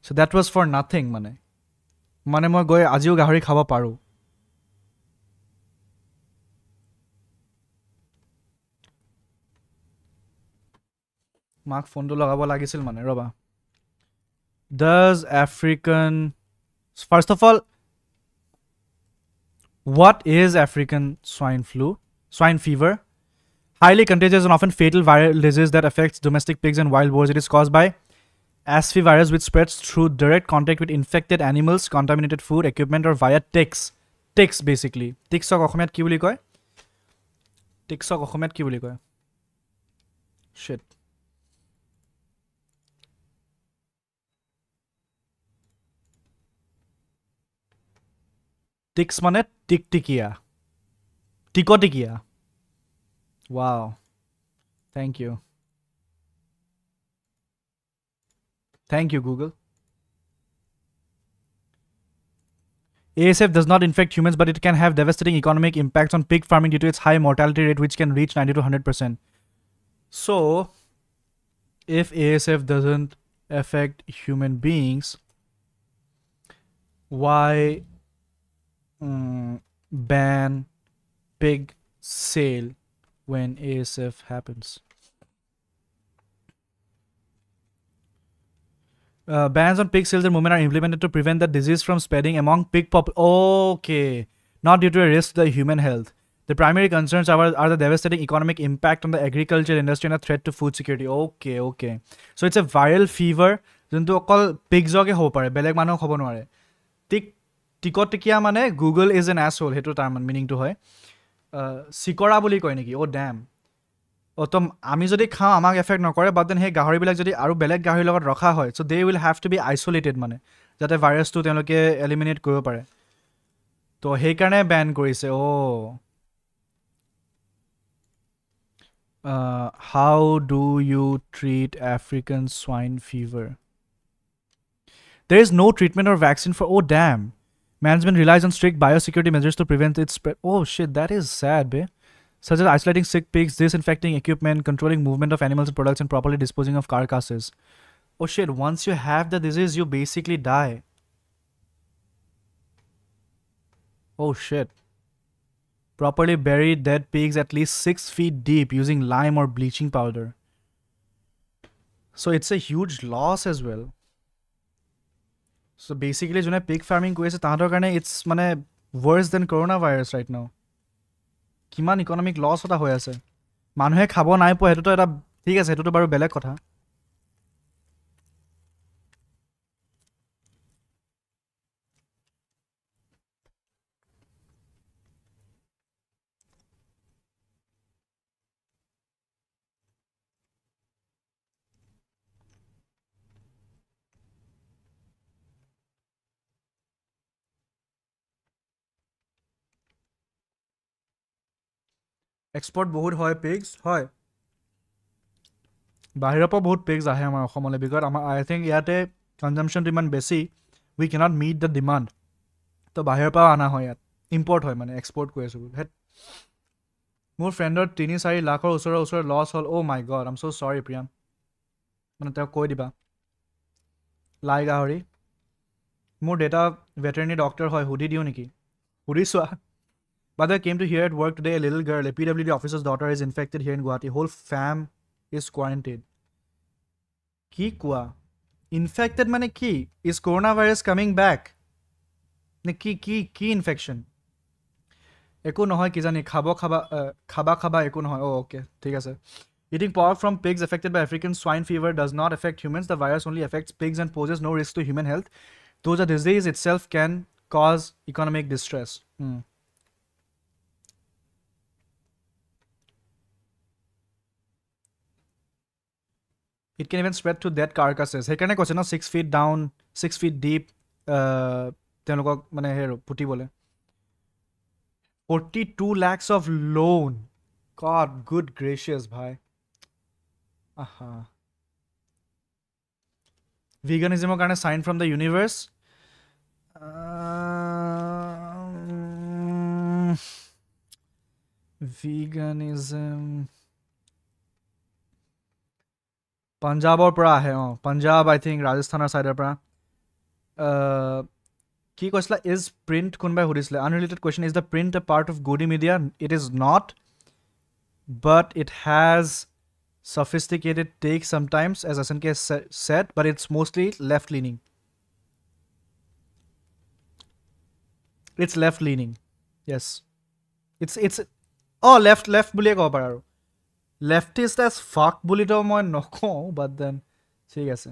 So that was for nothing মানে মই গৈ আজিও গাহৰি খাব পাৰো. মাক ফোনটো লগাব লাগিছিল মানে ৰবা. Does African, first of all, what is African swine fever? Highly contagious and often fatal viral disease that affects domestic pigs and wild boars. It is caused by ASF virus, which spreads through direct contact with infected animals, contaminated food, equipment, or via ticks. Ticks basically. Ticks ok অসমীয়াত কি বুলি কয়? Ticks ok অসমীয়াত কি বুলি কয়? Shit. Ticks মানে টিকটিকিয়া. Wow. Thank you. Thank you, Google. ASF does not infect humans, but it can have devastating economic impacts on pig farming due to its high mortality rate, which can reach 90 to 100%. So, if ASF doesn't affect human beings, why ban pig sale when ASF happens? Bans on pig sales and movement are implemented to prevent the disease from spreading among pig Okay, not due to a risk to the human health. The primary concerns are the devastating economic impact on the agriculture industry and a threat to food security. Okay. So it's a viral fever. Junto okol pigs oge hobo pare, beleg manok hobo nware. Tikotikia mane Google is an asshole. Hetu tar meaning to hoy. Sikora boli koi neki. Oh damn. তো আমি যদি খাওঁ আমাক effect নকৰে বাট then সেই গাহৰিবিলাক যদি আৰু বেলেগ গাহৰিৰ লগত ৰখা হয় so they will have to B isolated মানে যাতে ভাইৰাছটো তেওঁলোকে এলিমিনেট কৰিব পাৰে তো সেই কাৰণে ব্যান কৰিছে how do you treat African swine fever? There is no treatment or vaccine for damn. Management relies on strict biosecurity measures to prevent its spread. Shit, that is sad, babe. Such as isolating sick pigs, disinfecting equipment, controlling movement of animals and products, and properly disposing of carcasses. Shit, once you have the disease, you basically die. Shit. Properly bury dead pigs at least 6 feet deep using lime or bleaching powder. So it's a huge loss as well. So basically, when pig farming goes, it's worse than coronavirus right now. কিমান economic loss হতা হৈ আছে মানুহে খাব নাই পো হেতুটো এটা ঠিক আছে হেতুটো বাৰু বেলেগ কথা এক্সপোৰ্ট বহুত হয় পিগস হয় বাহিৰৰ পৰা বহুত পিগস আহে আমাৰ অসমলৈ বিকজ আমাৰ আই থিংক ইয়াতে কনজাম্পশনটো ইমান বেছি উই কেনট মিট দ্য ডিমাণ্ড তো বাহিৰৰ পৰা আনা হয় ইয়াত ইম্পৰ্ট হয় মানে এক্সপোৰ্ট কৰি আছোঁ মোৰ ফ্ৰেণ্ডৰ 3-4 লাখৰ ওচৰৰ লছ হ'ল মাই গড আই এম ছ' চৰি প্ৰিয়াম মানে তেওঁক কৈ দিবা লাই গাহৰি মোৰ ডেটা ভেটেৰিনেৰী ডক্টৰ হয় সুধি দিওঁ নেকি সুধি চোৱা But I came to hear at work today a little girl, a PWD officer's daughter is infected here in Guwahati. Whole fam is quarantined. Ki kua? Infected mane ki? Is coronavirus coming back? Ne ki infection? Eko nohoy ki jani khaba eko nohoy. Okay. Thik ase. Eating pork from pigs affected by African swine fever does not affect humans. The virus only affects pigs and poses no risk to human health. Though the disease itself can cause economic distress. It can even spread to dead carcasses. Hekarne koche na 6 feet down, 6 feet deep. Telokok mane hero puti bole. 42 lakhs of loan. God, good gracious, bhai. Aha. Veganism karone sign from the universe. Veganism. পাঞ্জাবৰ পৰা আহে পাঞ্জাব আই think ৰাজস্থানৰ সাইডৰ পৰা কি কৈছিলা is Print কোনবাই সুধিছিলে unrelated question is the Print a part of Godi media it is not but it has sophisticated take sometimes as SNK said but it's mostly left leaning yes it's left বুলিয়ে ক'ব পাৰা আৰু leftist as fuck বুলি তো মই নকওঁ but then ঠিক আছে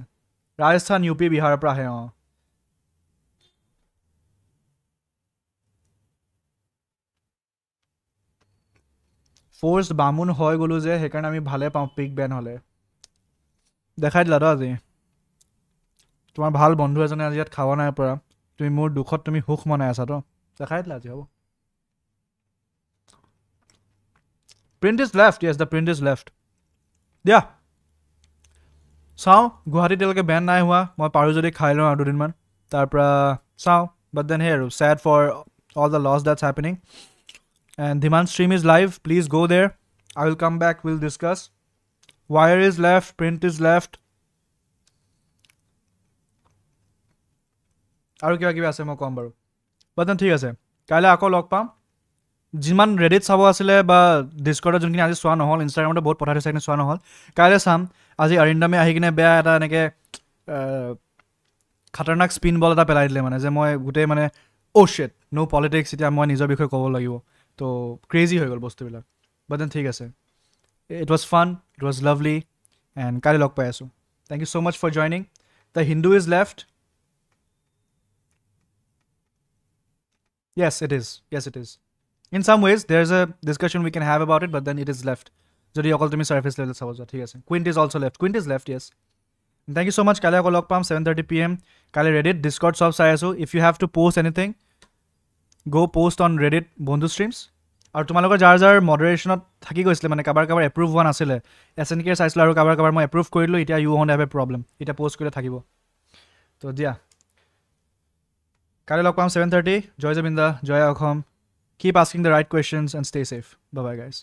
ৰাজস্থান ইউপি বিহাৰৰ পৰা আহে ফোৰ্সড বামুন হৈ গলো যে সেইকাৰণে আমি ভালে পাওঁ পিক বেন হলে দেখাই দিলা তো আজি তোমাৰ ভাল বন্ধু এজনে আজি ইয়াত খাব নাই পৰা তুমি মোৰ দুখত তুমি হুখ মনাই আছা তো দেখাই দিলা আজি হ'ব print is left yes the print is left দিয়া চাওঁ গুৱাহাটীত এতিয়ালৈকে বেন নাই হোৱা মই পাৰোঁ যদি খাই লওঁ আৰু দুদিনমান তাৰপৰা চাওঁ বাট দেন সেই আৰু sad for all the loss that's happening and Dhiman stream is live please go there I will come back we'll discuss wire is left print is left আৰু কিবা কিবি আছে মই ক'ম বাৰু বাট দেন ঠিক আছে কাইলৈ আকৌ লগ পাম যিমান ৰেডিট চাব আছিলে বা ডিছকৰ্ডত যোনখিনি আজি চোৱা নহ'ল ইনষ্টাগ্ৰামতে বহুত পঠাই থৈছে চোৱা নহ'ল কাইলৈ চাম আজি অৰিন্দমে আহি কিনে বেয়া এটা এনেকৈ খাতাৰনাক স্পিন বল এটা পেলাই দিলে মানে যে মই গোটেই মানে অ' শ্বিট ন' পলিটিক্স এতিয়া মই নিজৰ বিষয়ে ক'ব লাগিব তো ক্ৰেজি হৈ গ'ল বস্তুবিলাক বাট দেন ঠিক আছে it was fun it was lovely and কাইলৈ লগ পাই আছোঁ thank you so' much for joining the Hindu is left yes it is in some ways there's a discussion we can have about it but then it is left যদি অকল তুমি সাৰ্ফেচ level চাব যোৱা ঠিক আছে Quint is also left Quint is left yes thank you so much কাইলৈ আকৌ লগ পাম 7:30 PM কাইলৈ ৰেডিট ডিছকৰ্ড চব চাই আছোঁ if you have to post anything go post on reddit বন্ধু ষ্ট্ৰীমছ আৰু তোমালোকৰ যাৰ যাৰ মডাৰেশ্যনত থাকি গৈছিলে মানে কাৰোবাৰ এপ্ৰুভ হোৱা নাছিলে SNK চাইছিলোঁ আৰু কাৰোবাৰ মই এপ্ৰুভ কৰিলোঁ এতিয়া you won't have a problem এতিয়া পোষ্ট কৰিলে থাকিব তো দিয়া কাইলৈ লগ পাম 7:30 জয় জবিন্দা জয় Assam keep asking the right questions and stay safe bye bye guys